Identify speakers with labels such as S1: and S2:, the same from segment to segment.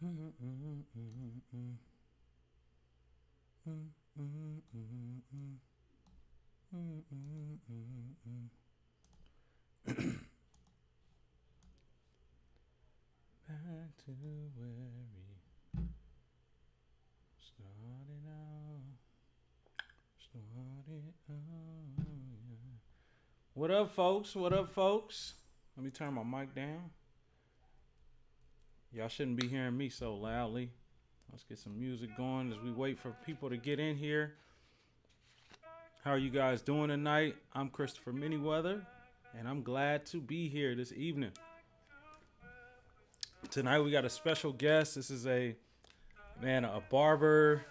S1: Back to where we started out. Yeah. What up, folks? What up, folks? Let me turn my mic down. Y'all shouldn't be hearing me so loudly. Let's get some music going as we wait for people to get in here. How are you guys doing tonight? I'm Christopher Manyweather, and I'm glad to be here this evening. Tonight we got a special guest. This is a barber,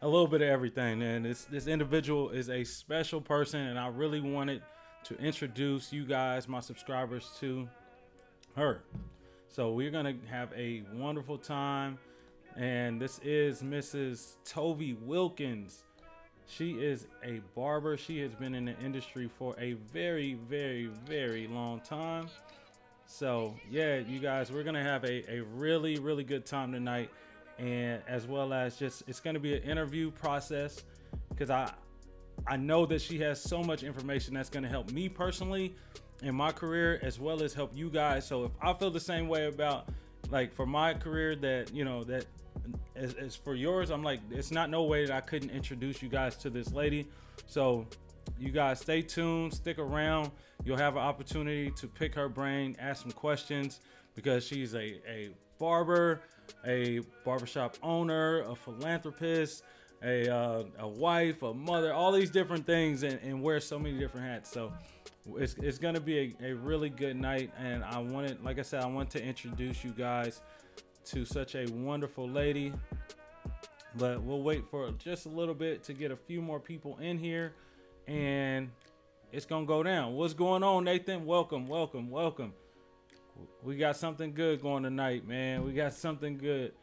S1: a little bit of everything. And this individual is a special person, and I really wanted to introduce you guys, my subscribers, to her. So we're gonna have a wonderful time, and this is Mrs. Toby Wilkins. She is a barber. She has been in the industry for a very, very, very long time. So yeah, you guys, we're gonna have a really, really good time tonight, and as well as just it's gonna be an interview process because I know that she has so much information that's gonna help me personally in my career as well as help you guys. So if I feel the same way about like for my career that that as for yours, I'm like, it's not no way that I couldn't introduce you guys to this lady. So you guys stay tuned, stick around. You'll have an opportunity to pick her brain, ask some questions, because she's a barber, a barbershop owner, a philanthropist, a wife, a mother, all these different things, and wears so many different hats. So it's gonna be a really good night, and I wanted, like I said, I want to introduce you guys to such a wonderful lady. But we'll wait for just a little bit to get a few more people in here, and it's gonna go down. What's going on, Nathan? Welcome, welcome, welcome. We got something good going tonight, man. We got something good.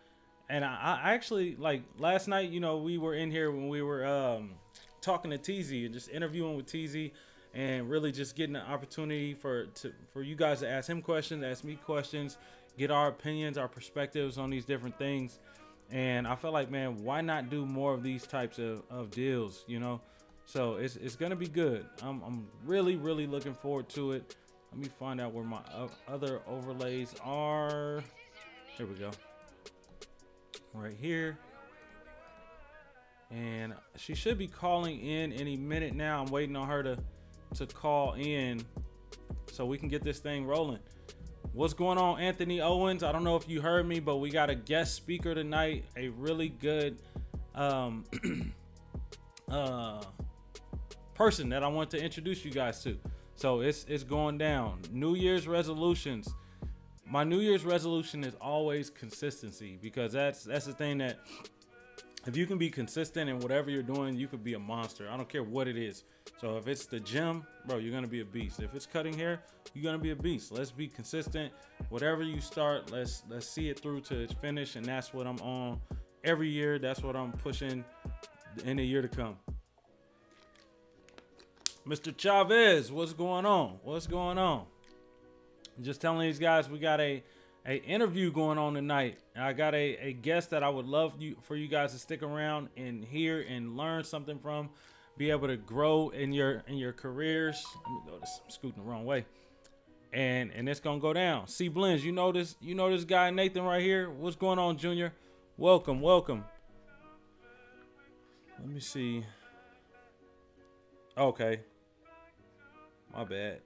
S1: And I actually, like last night, we were in here when we were talking to TZ and just interviewing with TZ, and really just getting the opportunity for you guys to ask him questions, ask me questions, get our opinions, our perspectives on these different things. And I felt like, man, why not do more of these types of deals, So it's gonna be good. I'm really, really looking forward to it. Let me find out where my other overlays are. Here we go. Right here. And she should be calling in any minute now. I'm waiting on her to call in so we can get this thing rolling. What's going on, Anthony Owens? I don't know if you heard me, but we got a guest speaker tonight. A really good person that I want to introduce you guys to. So it's going down. New Year's resolutions. My New Year's resolution is always consistency, because that's the thing, that if you can be consistent in whatever you're doing, you could be a monster. I don't care what it is. So if it's the gym, bro, you're gonna be a beast. If it's cutting hair, you're gonna be a beast. Let's be consistent. Whatever you start, let's see it through to its finish, and that's what I'm on every year. That's what I'm pushing in the year to come. Mr. Chavez, what's going on? What's going on? Just telling these guys we got a interview going on tonight. I got a guest that I would love for you guys to stick around and hear and learn something from, be able to grow in your careers. Let me go this, I'm scooting the wrong way. And it's gonna go down. C Blends, you know this guy Nathan right here. What's going on, Junior? Welcome, welcome. Let me see. Okay. My bad.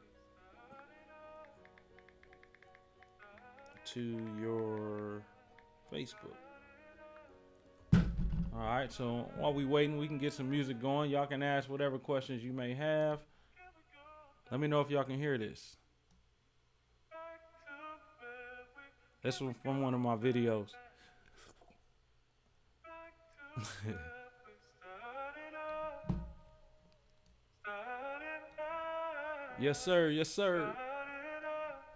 S1: To your Facebook. All right, so while we waiting, we can get some music going. Y'all can ask whatever questions you may have. Let me know if y'all can hear this. This was from one of my videos. Yes, sir. Yes, sir.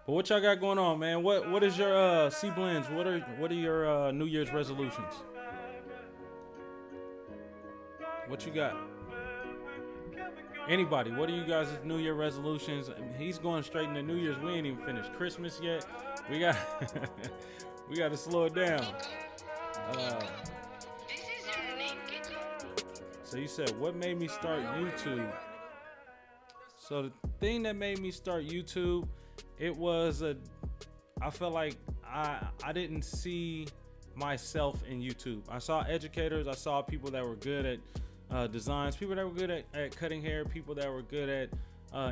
S1: But what y'all got going on, man? What is your C Blends? What are your New Year's resolutions? What you got? Anybody? What are you guys' New Year resolutions? I mean, he's going straight into New Year's. We ain't even finished Christmas yet. We got We got to slow it down. So you said, what made me start YouTube? So the thing that made me start YouTube, I felt like I didn't see myself in YouTube. I saw educators, I saw people that were good at designs, people that were good at cutting hair, people that were good at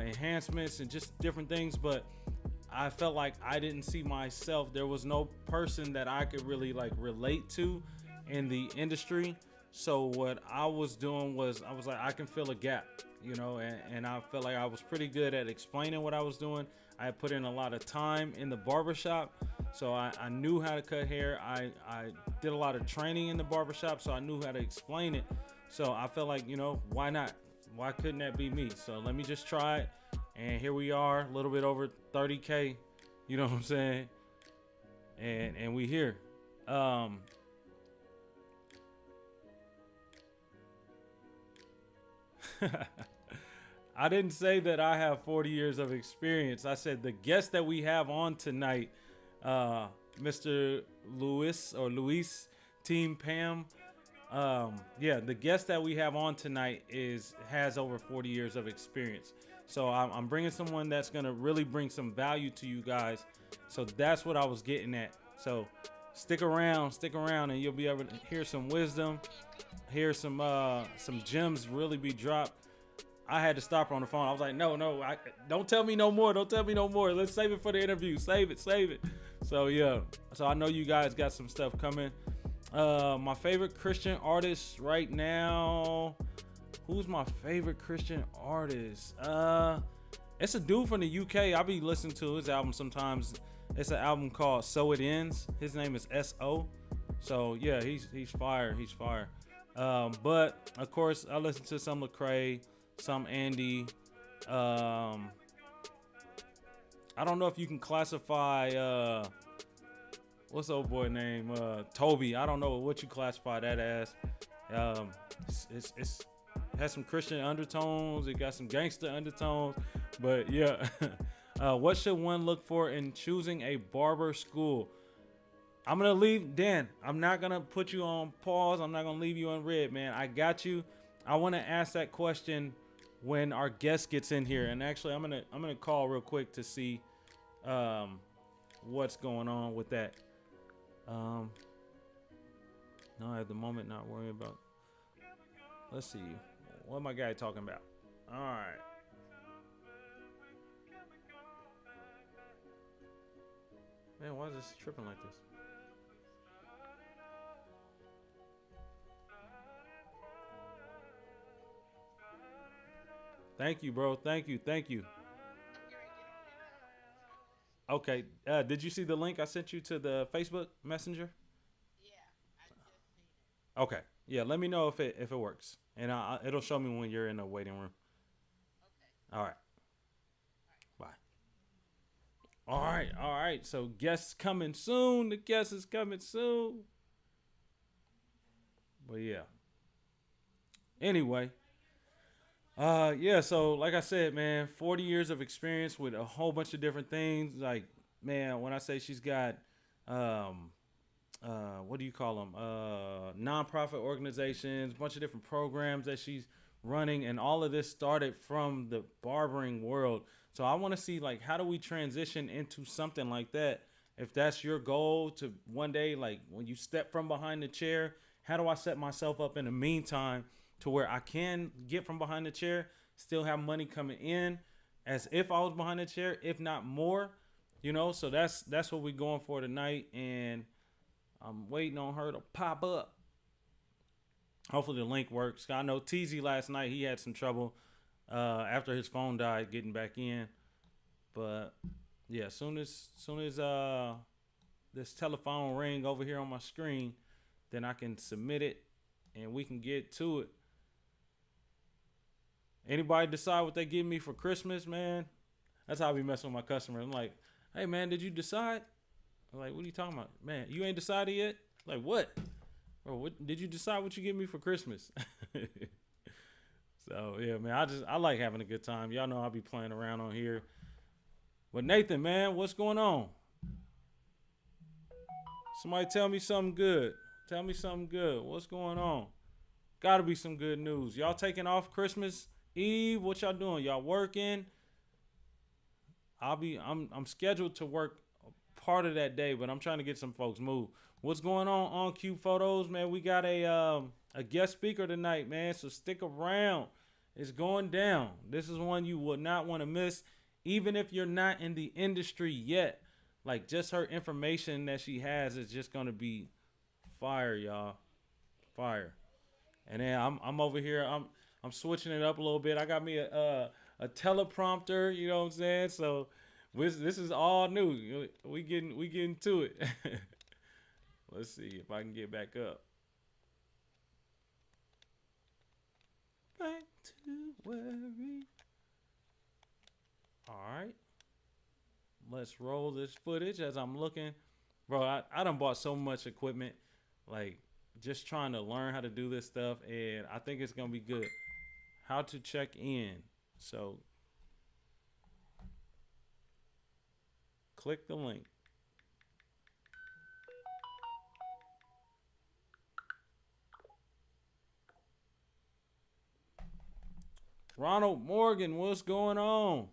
S1: enhancements and just different things, but I felt like I didn't see myself. There was no person that I could really like relate to in the industry. So what I was doing was I was like, I can fill a gap, you know, and I felt like I was pretty good at explaining what I was doing. I had put in a lot of time in the barbershop, so I knew how to cut hair. I did a lot of training in the barbershop, so I knew how to explain it. So I felt like, you know, why not? Why couldn't that be me? So let me just try it. And here we are, a little bit over 30K, you know what I'm saying? And we here. I didn't say that I have 40 years of experience. I said the guest that we have on tonight, Mr. Luis, Team Pam. Yeah, the guest that we have on tonight has over 40 years of experience. So I'm bringing someone that's gonna really bring some value to you guys. So that's what I was getting at. So stick around, and you'll be able to hear some wisdom, hear some gems really be dropped. I had to stop her on the phone. I was like, no, don't tell me no more. Don't tell me no more. Let's save it for the interview. Save it. So yeah. So I know you guys got some stuff coming. My favorite Christian artist right now. Who's my favorite Christian artist? It's a dude from the UK. I be listening to his album sometimes. It's an album called So It Ends. His name is S.O. So yeah, he's fire. He's fire. But of course, I listen to some Lecrae, some Andy. I don't know if you can classify what's the old boy name? Toby. I don't know what you classify that as. It's has some Christian undertones. It got some gangster undertones. But yeah. What should one look for in choosing a barber school? I'm going to leave, Dan. I'm not going to put you on pause. I'm not going to leave you on red, man. I got you. I want to ask that question when our guest gets in here. And actually, I'm going to call real quick to see what's going on with that. No, at the moment, not worrying about. Let's see. What my guy talking about? All right. Man, why is this tripping like this? Thank you, bro. Thank you. Okay. Did you see the link I sent you to the Facebook Messenger? Okay. Yeah. Let me know if it works, and it'll show me when you're in the waiting room. All right. Bye. All right. So guests coming soon. The guest is coming soon. But yeah. Anyway. Yeah, so like I said, man, 40 years of experience with a whole bunch of different things. Like, man, when I say she's got what do you call them? Nonprofit organizations, a bunch of different programs that she's running, and all of this started from the barbering world. So I want to see, like, how do we transition into something like that? If that's your goal to one day, like when you step from behind the chair, how do I set myself up in the meantime to where I can get from behind the chair, still have money coming in as if I was behind the chair, if not more, you know? So that's what we're going for tonight. And I'm waiting on her to pop up. Hopefully the link works. I know TZ last night, he had some trouble after his phone died getting back in. But yeah, as soon as this telephone ring over here on my screen, then I can submit it and we can get to it. Anybody decide what they give me for Christmas, man? That's how I be messing with my customers. I'm like, hey, man, did you decide? I'm like, what are you talking about? Man, you ain't decided yet? Like, what? Bro, what did you decide what you give me for Christmas? So, yeah, man, I like having a good time. Y'all know I'll be playing around on here. But Nathan, man, what's going on? Somebody tell me something good. Tell me something good. What's going on? Gotta be some good news. Y'all taking off Christmas Eve? What y'all doing? Y'all working? I'm scheduled to work part of that day, but I'm trying to get some folks moved. What's going on Q Photos, man? We got a guest speaker tonight, man. So stick around. It's going down. This is one you would not want to miss, even if you're not in the industry yet. Like, just her information that she has is just gonna be fire, y'all. Fire. And then I'm over here. I'm switching it up a little bit. I got me a teleprompter. You know what I'm saying? So this is all new. We getting to it. Let's see if I can get back up. Back to worry. All right. Let's roll this footage as I'm looking. Bro, I done bought so much equipment. Like, just trying to learn how to do this stuff, and I think it's gonna be good. How to check in. So click the link. Ronald Morgan, what's going on?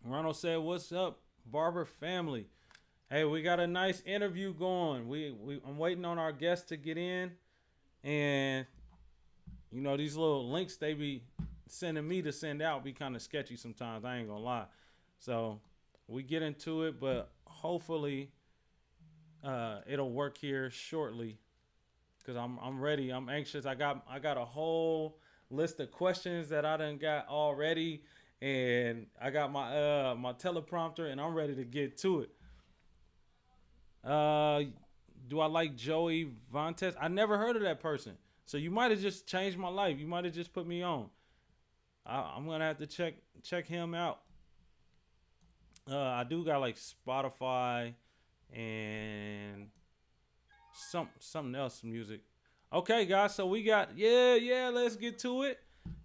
S1: Ronald said, "What's up, Barber family?" Hey, we got a nice interview going. I'm waiting on our guests to get in, and you know these little links they be sending me to send out be kind of sketchy sometimes. I ain't gonna lie. So we get into it, but hopefully it'll work here shortly because I'm ready. I'm anxious. I got a whole list of questions that I done got already, and I got my my teleprompter, and I'm ready to get to it. Do I like Joey Vantes? I never heard of that person. So you might have just changed my life. You might have just put me on. I'm gonna have to check him out. I do got like Spotify and something else music. Okay, guys. So we got yeah. Let's get to it.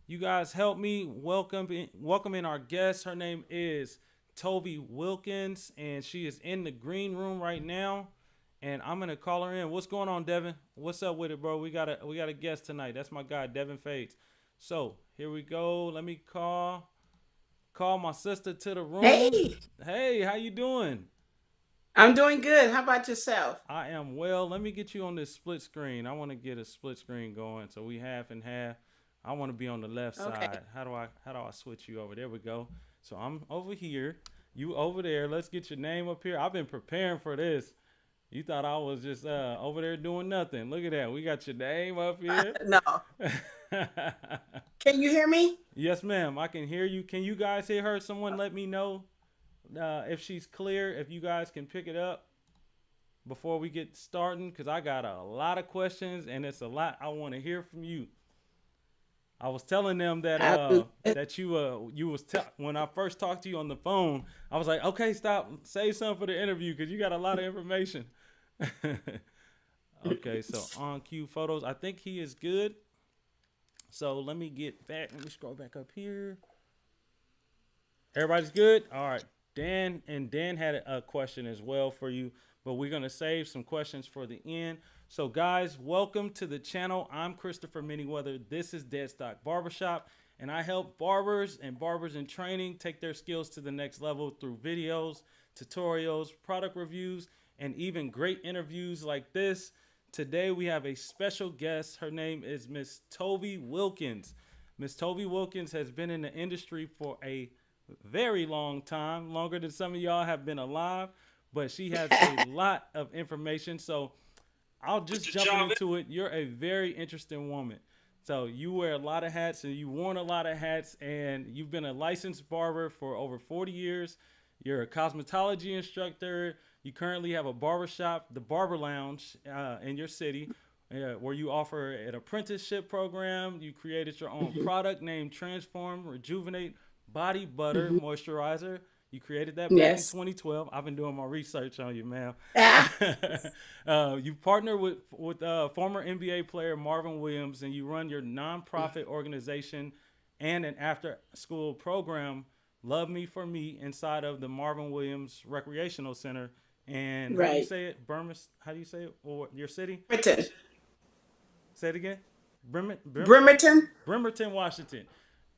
S1: You guys help me welcome in our guest. Her name is Toby Wilkins, and she is in the green room right now. And I'm gonna call her in. What's going on, Devin? What's up with it, bro? We got a guest tonight. That's my guy, Devin Fades. So here we go. Let me call my sister to the room.
S2: Hey,
S1: Hey, how you doing?
S2: I'm doing good. How about yourself?
S1: I am well. Let me get you on this split screen. I want to get a split screen going, so we half and half. I want to be on the left
S2: Okay.
S1: side. How do I switch you over? There we go. So I'm over here. You over there. Let's get your name up here. I've been preparing for this. You thought I was just over there doing nothing. Look at that. We got your name up here.
S2: No. Can you hear me?
S1: Yes, ma'am. I can hear you. Can you guys hear her? Someone let me know if she's clear, if you guys can pick it up before we get started, because I got a lot of questions and it's a lot I want to hear from you. I was telling them that
S2: I do.
S1: you was when I first talked to you on the phone, I was like, okay, stop, save some for the interview because you got a lot of information. Okay, so on cue photos, I think he is good. So let me get back. Let me scroll back up here. Everybody's good? All right. Dan had a question as well for you, but we're going to save some questions for the end. So guys, welcome to the channel. I'm Christopher Manyweather. This is Deadstock Barbershop, and I help barbers in training take their skills to the next level through videos, tutorials, product reviews, and even great interviews like this. Today we have a special guest. Her name is Miss Toby Wilkins. Miss Toby Wilkins has been in the industry for a very long time, longer than some of y'all have been alive, but she has a lot of information. So I'll just jump into it. You're a very interesting woman. So you wear a lot of hats, and you've worn a lot of hats, and you've been a licensed barber for over 40 years. You're a cosmetology instructor. You currently have a barbershop, the Barber Lounge, in your city, where you offer an apprenticeship program. You created your own product named Transform Rejuvenate Body Butter
S2: Mhm.
S1: Moisturizer. You created that back in
S2: Yes.
S1: 2012. I've been doing my research on you, ma'am.
S2: Ah.
S1: You partner with former NBA player Marvin Williams, and you run your nonprofit organization and an after-school program, Love Me for Me, inside of the Marvin Williams Recreational Center And how do you
S2: Right.
S1: say it? Burmis? How do you say it? Or your city?
S2: Bremerton.
S1: Say it again.
S2: Bremerton.
S1: Bremerton, Washington.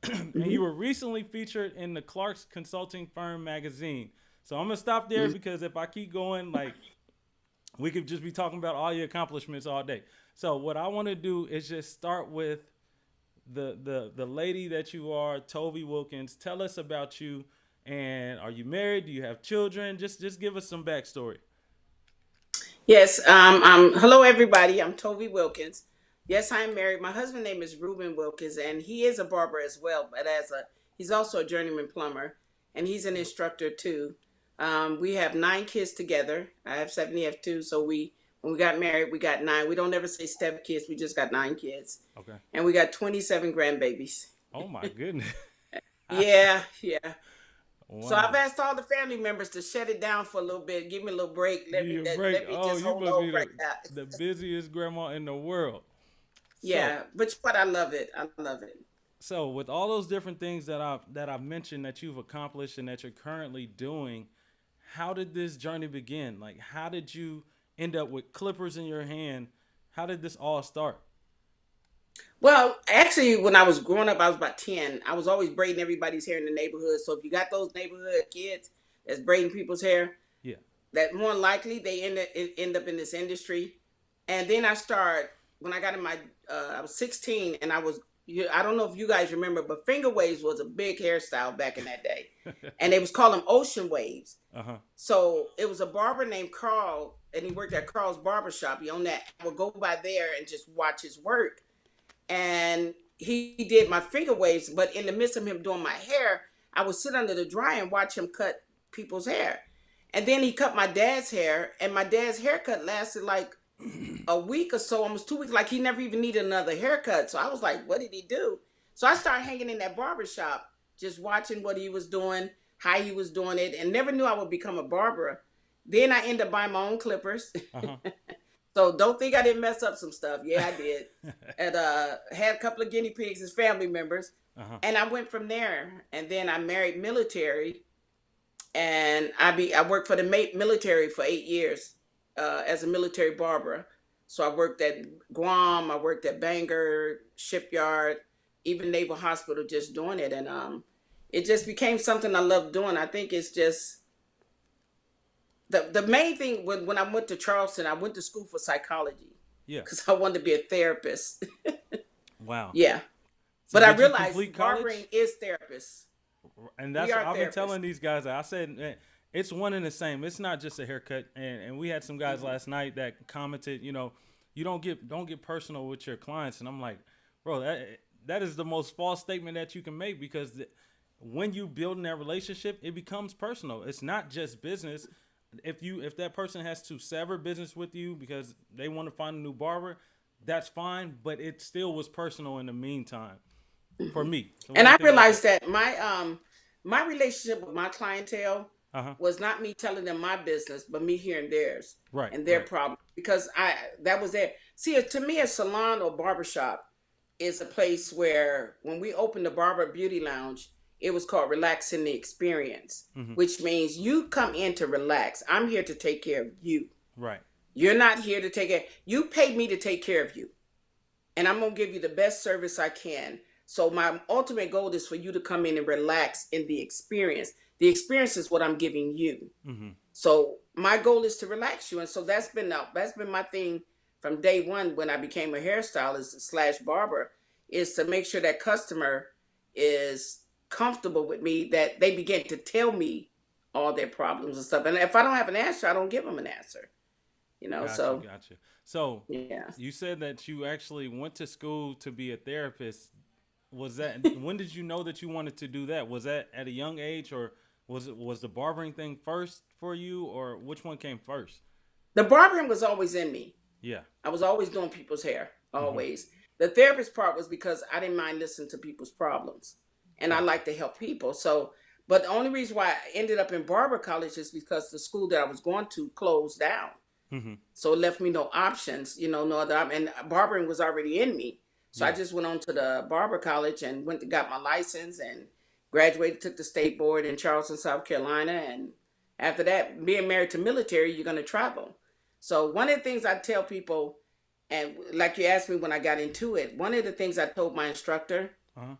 S1: And you
S2: Hmm.
S1: were recently featured in the Clark's Consulting Firm magazine. So I'm gonna stop there because if I keep going, like we could just be talking about all your accomplishments all day. So what I want to do is just start with the lady that you are, Toby Wilkins. Tell us about you. And are you married? Do you have children? Just give us some backstory.
S2: Yes. Hello, everybody. I'm Toby Wilkins. Yes, I'm married. My husband's name is Reuben Wilkins, and he is a barber as well. But he's also a journeyman plumber, and he's an instructor too. We have 9 kids together. I have 7. He have 2. So when we got married, we got 9. We don't ever say step kids. We just got 9 kids,
S1: Okay.
S2: and we got 27 grandbabies.
S1: Oh my goodness.
S2: Yeah, yeah. So I've
S1: Wow.
S2: asked all the family members to shut it down for a little bit, give me a little break.
S1: Give you a break.
S2: Let me
S1: Oh,
S2: just
S1: you
S2: hold
S1: must
S2: on
S1: be
S2: right now.
S1: the busiest grandma in the world. So
S2: Yeah, but I love it. I love it.
S1: so with all those different things that I've mentioned that you've accomplished and that you're currently doing, how did this journey begin? Like how did you end up with clippers in your hand? How did this all start?
S2: Well, actually, when I was growing up, I was about 10. I was always braiding everybody's hair in the neighborhood. So if you got those neighborhood kids that's braiding people's hair,
S1: Yeah.
S2: that more than likely they end up in this industry. And then I started when I got in my I was 16 and I don't know if you guys remember, but finger waves was a big hairstyle back in that day, and they was calling them ocean waves.
S1: Uh-huh.
S2: So it was a barber named Carl, and he worked at Carl's Barbershop. He owned that. I would go by there and just watch his work, and he did my finger waves. But in the midst of him doing my hair, I would sit under the dryer and watch him cut people's hair. And then he cut my dad's hair, and my dad's haircut lasted like a week or so, almost 2 weeks. Like he never even needed another haircut. So I was like, what did he do? So I started hanging in that barber shop, just watching what he was doing, how he was doing it, and never knew I would become a barber. Then I ended up buying my own clippers.
S1: Uh-huh.
S2: So don't think I didn't mess up some stuff. Yeah, I did. And had a couple of guinea pigs as family members.
S1: Uh-huh.
S2: And I went from there. And then I married military, and I worked for the military for 8 years as a military barber. So I worked at Guam, I worked at Bangor shipyard, even Naval Hospital, just doing it, and it just became something I love doing. I think it's just the main thing when I went to Charleston, I went to school for psychology
S1: Yeah.
S2: because I wanted to be a therapist.
S1: Wow.
S2: Yeah,
S1: So
S2: but I
S1: did you
S2: realized
S1: complete college?
S2: barbering is therapist.
S1: And
S2: We
S1: that's
S2: are
S1: I've been
S2: therapists.
S1: telling these guys. I said it's one and the same. It's not just a haircut. And we had some guys
S2: Mhm.
S1: last night that commented, you don't get personal with your clients. And I'm like, bro, that is the most false statement that you can make because when you build in that relationship, it becomes personal. It's not just business. If that person has to sever business with you because they want to find a new barber, that's fine. But it still was personal in the meantime for
S2: Mhm.
S1: me. So what
S2: And
S1: do you
S2: I
S1: think about that?
S2: realized that my relationship with my clientele
S1: Uh huh.
S2: was not me telling them my business, but me hearing theirs
S1: Right.
S2: and their
S1: Right.
S2: problem because I that was there. See, to me, a salon or barbershop is a place where when we opened the Barber Beauty Lounge, it was called Relaxing the Experience,
S1: Hmm.
S2: which means you come in to relax. I'm here to take care of you.
S1: Right.
S2: You're not here to take care. You paid me to take care of you, and I'm gonna give you the best service I can. So my ultimate goal is for you to come in and relax in the experience. The experience is what I'm giving you.
S1: Hmm.
S2: So my goal is to relax you, and so that's been my thing from day one when I became a hairstylist slash barber, is to make sure that customer is comfortable with me, that they begin to tell me all their problems and stuff. And if I don't have an answer, I don't give them an answer.
S1: Gotcha.
S2: So
S1: Gotcha. So
S2: yeah.
S1: you said that you actually went to school to be a therapist. Was that when did you know that you wanted to do that? Was that at a young age, or was the barbering thing first for you, or which one came first?
S2: The barbering was always in me.
S1: Yeah.
S2: I was always doing people's hair,
S1: Hmm.
S2: always. The therapist part was because I didn't mind listening to people's problems, and I
S1: Gotcha.
S2: like to help people. So, but the only reason why I ended up in barber college is because the school that I was going to closed down.
S1: Hmm.
S2: So it left me no options, no other. And barbering was already in me. So I
S1: Yeah.
S2: just went on to the barber college and got my license and graduated, took the state board in Charleston, South Carolina, and After that, being married to military, you're going to travel. So one of the things I tell people, and like you asked me when I got into it, one of the things I told my instructor,
S1: Uh-huh.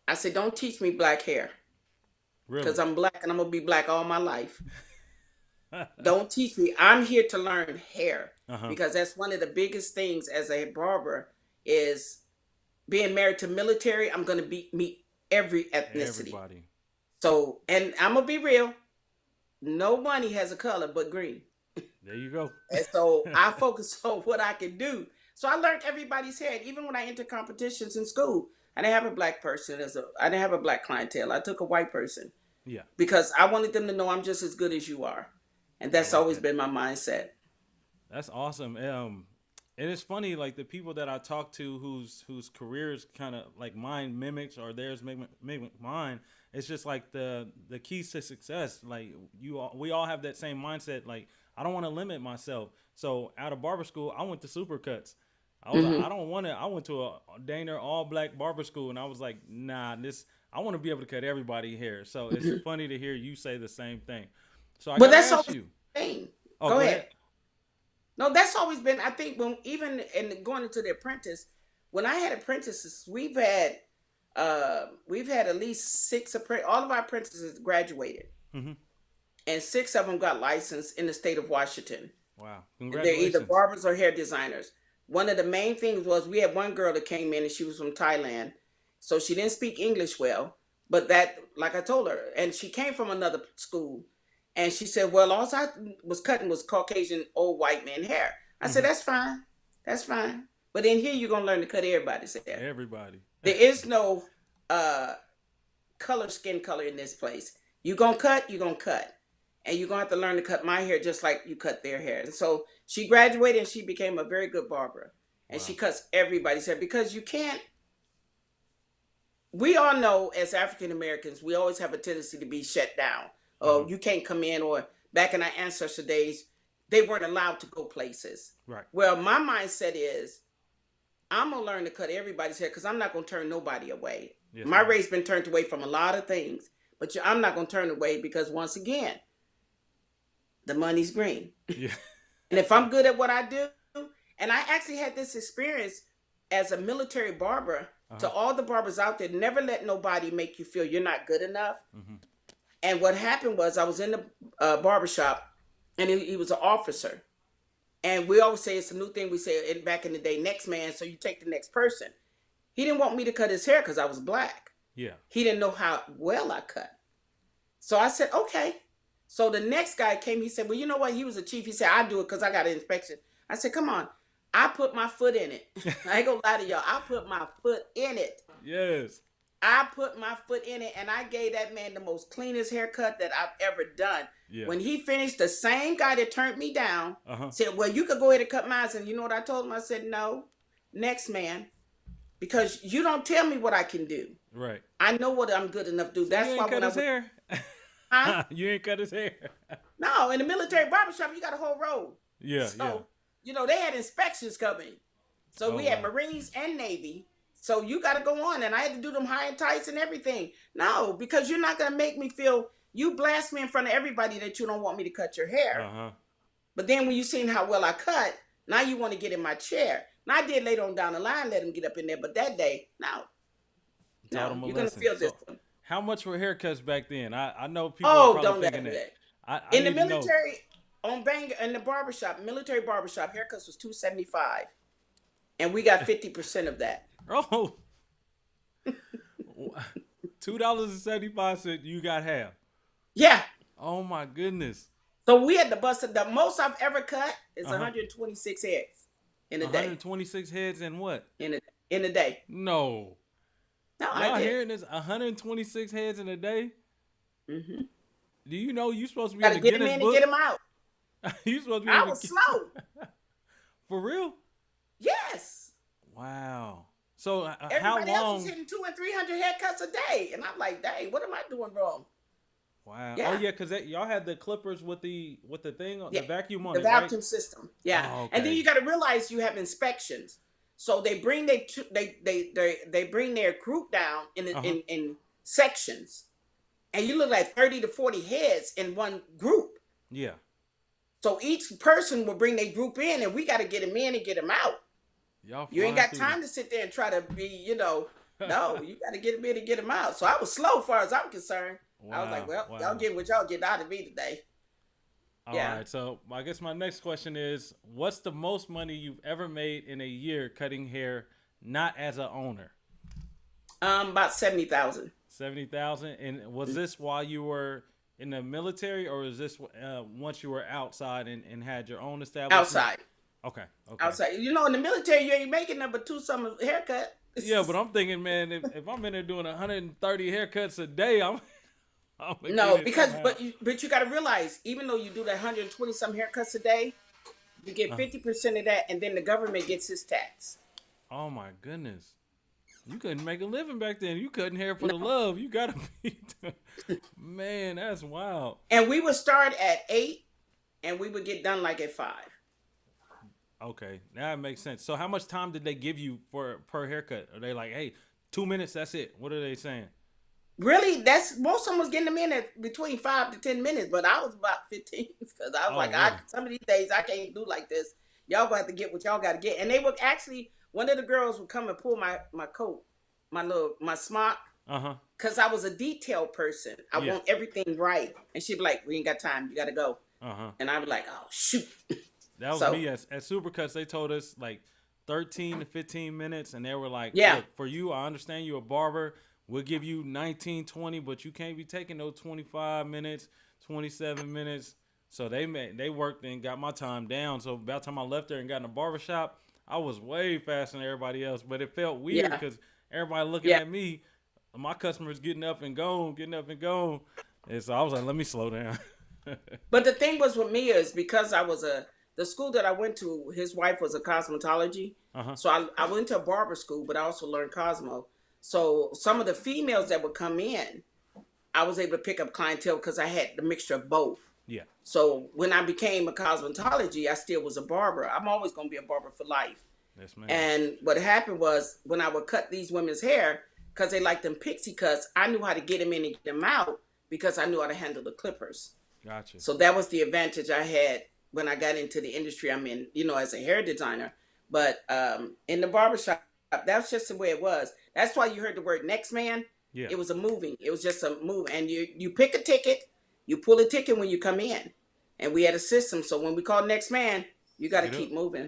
S2: I said, don't teach me black hair because
S1: Really?
S2: I'm black and I'm going to be black all my life. Don't teach me. I'm here to learn hair
S1: Uh-huh.
S2: because that's one of the biggest things as a barber is being married to military. I'm going to meet every ethnicity.
S1: Everybody.
S2: So, and I'm going to be real. No money has a color but green.
S1: There you go.
S2: And so I focus on what I can do. So I learned everybody's hair. Even when I entered competitions in school, I didn't have a black person I didn't have a black clientele. I took a white person
S1: Yeah.
S2: because I wanted them to know I'm just as good as you are. And
S1: I
S2: that's
S1: like
S2: always
S1: that.
S2: been my mindset.
S1: That's awesome. And it's funny, like the people that I talk to whose careers kind of like mine mimics or theirs mimic mine. It's just like the keys to success. Like we all have that same mindset. Like I don't want to limit myself. So out of barber school, I went to Supercuts. I was like,
S2: Mm-hmm.
S1: I don't want to. I went to a dang near all black barber school, and I was like, nah, this. I want to be able to cut everybody hair. So it's
S2: Mm-hmm.
S1: funny to hear you say the same thing. So I
S2: But
S1: gotta
S2: that's
S1: ask
S2: always
S1: you.
S2: the thing.
S1: Oh,
S2: Go
S1: go
S2: ahead.
S1: ahead.
S2: No, that's always been. I think when even in going into the apprentice, when I had apprentices, we've had at least all of our apprentices graduated,
S1: Mm-hmm.
S2: and 6 of them got licensed in the state of Washington.
S1: Wow.
S2: And they're either
S1: Congratulations.
S2: barbers or hair designers. One of the main things was we had one girl that came in and she was from Thailand, so she didn't speak English well. But that, like I told her, and she came from another school, and she said, "Well, all I was cutting was Caucasian old white man hair." I said,
S1: Mm-hmm.
S2: "That's fine, that's fine." But in here, you're gonna learn to cut everybody's hair.
S1: Everybody.
S2: There is no uh, skin color in this place. You're gonna cut. And you're gonna have to learn to cut my hair just like you cut their hair. And so she graduated and she became a very good barber. And she
S1: Wow.
S2: cuts everybody's hair because you can't. We all know as African Americans, we always have a tendency to be shut down.
S1: Mm-hmm.
S2: Oh, you can't come in, or back in our ancestor days, they weren't allowed to go places.
S1: Right.
S2: Well, my mindset is I'm gonna learn to cut everybody's hair because I'm not gonna turn nobody away.
S1: Yes,
S2: My
S1: ma'am.
S2: race been turned away from a lot of things, but I'm not gonna turn away because once again, the money's green.
S1: Yeah.
S2: And if I'm good at what I do, and I actually had this experience as a military barber,
S1: Uh-huh.
S2: to all the barbers out there, never let nobody make you feel you're not good enough.
S1: Mm-hmm.
S2: And what happened was I was in the barbershop and he was an officer. And we always say it's a new thing. We say back in the day, next man, so you take the next person. He didn't want me to cut his hair because I was black.
S1: Yeah.
S2: He didn't know how well I cut. So I said, okay. So the next guy came, he said, well, you know what? He was a chief. He said, I do it because I got an inspection. I said, come on. I put my foot in it. I ain't gonna lie to y'all. I put my foot in it.
S1: Yes.
S2: I put my foot in it and I gave that man the most cleanest haircut that I've ever done.
S1: Yeah.
S2: When he finished, the same guy that turned me down
S1: Uh-huh.
S2: said, well, you could go ahead and cut mine. And you know what I told him? I said, no, next man, because you don't tell me what I can do.
S1: Right.
S2: I know what I'm good enough to do. That's
S1: You
S2: why
S1: ain't cut
S2: when I
S1: his
S2: went,
S1: hair.
S2: huh?
S1: You ain't cut his hair.
S2: No, in the military barbershop, you got a whole row.
S1: Yeah.
S2: So, you know, they had inspections coming. So
S1: Oh,
S2: we had
S1: wow.
S2: Marines and Navy. So you got to go on. And I had to do them high and tights and everything. No, because you're not going to make me feel, you blast me in front of everybody that you don't want me to cut your hair.
S1: Uh-huh.
S2: But then when you seen how well I cut, now you want to get in my chair. Now I did later on down the line, let him get up in there. But that day, no,
S1: Taught him a
S2: you're going to
S1: lesson.
S2: feel this
S1: So,
S2: one.
S1: how much were haircuts back then? I know people are
S2: Oh,
S1: probably
S2: don't let
S1: thinking
S2: me.
S1: that. I
S2: In the
S1: need to know.
S2: military, on Bang, in the barbershop, military barbershop, haircuts was $275. And we got 50% of that.
S1: Oh. $2.75. You got half.
S2: Yeah.
S1: Oh my goodness.
S2: So we had to bust it. The most I've ever cut is
S1: Uh-huh.
S2: 126 heads in a day.
S1: 126 heads in what?
S2: In a day.
S1: No.
S2: No,
S1: Y'all
S2: I did.
S1: hearing this? 126 heads in a day?
S2: Mm-hmm.
S1: Do you know you supposed to be
S2: Got
S1: in
S2: to
S1: the
S2: get him
S1: Guinness
S2: in
S1: book?
S2: and get him out.
S1: You supposed to be
S2: I
S1: in
S2: was
S1: the
S2: slow.
S1: For real?
S2: Yes.
S1: Wow. So how
S2: Everybody else
S1: long?
S2: was hitting 200 and 300 haircuts a day, and I'm like, dang, what am I doing wrong?
S1: Wow.
S2: Yeah.
S1: Oh yeah, because y'all had the clippers with the thing,
S2: Yeah.
S1: the vacuum on
S2: The
S1: it, right?
S2: vacuum system. Yeah.
S1: Oh,
S2: And then
S1: okay.
S2: you got to realize you have inspections. So they bring they bring their group down
S1: Uh-huh.
S2: in sections. and you look like 30 to 40 heads in one group.
S1: Yeah.
S2: So each person will bring their group in, and we got to get them in and get them out.
S1: Y'all
S2: You ain't
S1: flying
S2: got
S1: through
S2: time to sit there and try to be,
S1: the...
S2: no, you got to get them in and get them out. So I was slow as far as I'm concerned. I was like, well, y'all getting what y'all get out of me today.
S1: All right. So I guess my next question is, what's the most money you've ever made in a year cutting hair, not as an owner?
S2: About 70,000.
S1: 70,000. And was this while you were in the military, or is this once you were outside and had your own establishment?
S2: Outside.
S1: Okay.
S2: Outside. In the military, you ain't making number 2 summer haircut.
S1: Yeah, but I'm thinking, man, if I'm in there doing 130 haircuts a day, I'm
S2: no, because but you got to realize, even though you do that 120 some haircuts a day, you get 50% of that, and then the government gets his tax.
S1: Oh my goodness. You couldn't make a living back then. You cutting hair for the love. You gotta be, man. That's wild.
S2: And we would start at 8, and we would get done like at 5.
S1: Okay, that makes sense. So, how much time did they give you per haircut? Are they like, hey, 2 minutes? That's it. What are they saying?
S2: Really, most of them was getting them in at between 5 to 10 minutes, but I was about 15 because I was really? Some of these days I can't do like this. Y'all gonna have to get what y'all got to get. And they would actually. One of the girls would come and pull my coat, my smock, because I was a detail person. I want everything right, and she'd be like, "We ain't got time. You got to go." And I'd be like, "Oh shoot."
S1: That was me at Supercuts. They told us like 13 to 15 minutes, and they were like,
S2: "Yeah,
S1: look, for you, I understand you're a barber. We'll give you 19, 20, but you can't be taking those 25 minutes, 27 minutes." So they worked and got my time down. So about the time I left there and got in the barbershop, I was way faster than everybody else, but it felt weird because everybody looking at me, my customers getting up and gone. And so I was like, let me slow down.
S2: But the thing was with me is because I was the school that I went to, his wife was a cosmetology. So I went to a barber school, but I also learned Cosmo. So some of the females that would come in, I was able to pick up clientele because I had the mixture of both.
S1: Yeah.
S2: So when I became a cosmetology, I still was a barber. I'm always going to be a barber for life.
S1: Yes, ma'am.
S2: And what happened was when I would cut these women's hair, because they like them pixie cuts, I knew how to get them in and get them out because I knew how to handle the clippers.
S1: Gotcha.
S2: So that was the advantage I had when I got into the industry I'm in, as a hair designer. But in the barbershop, that's just the way it was. That's why you heard the word next man. Yeah. It was just a move. And you pick a ticket. You pull a ticket when you come in, and we had a system. So when we call next man, you got to keep moving.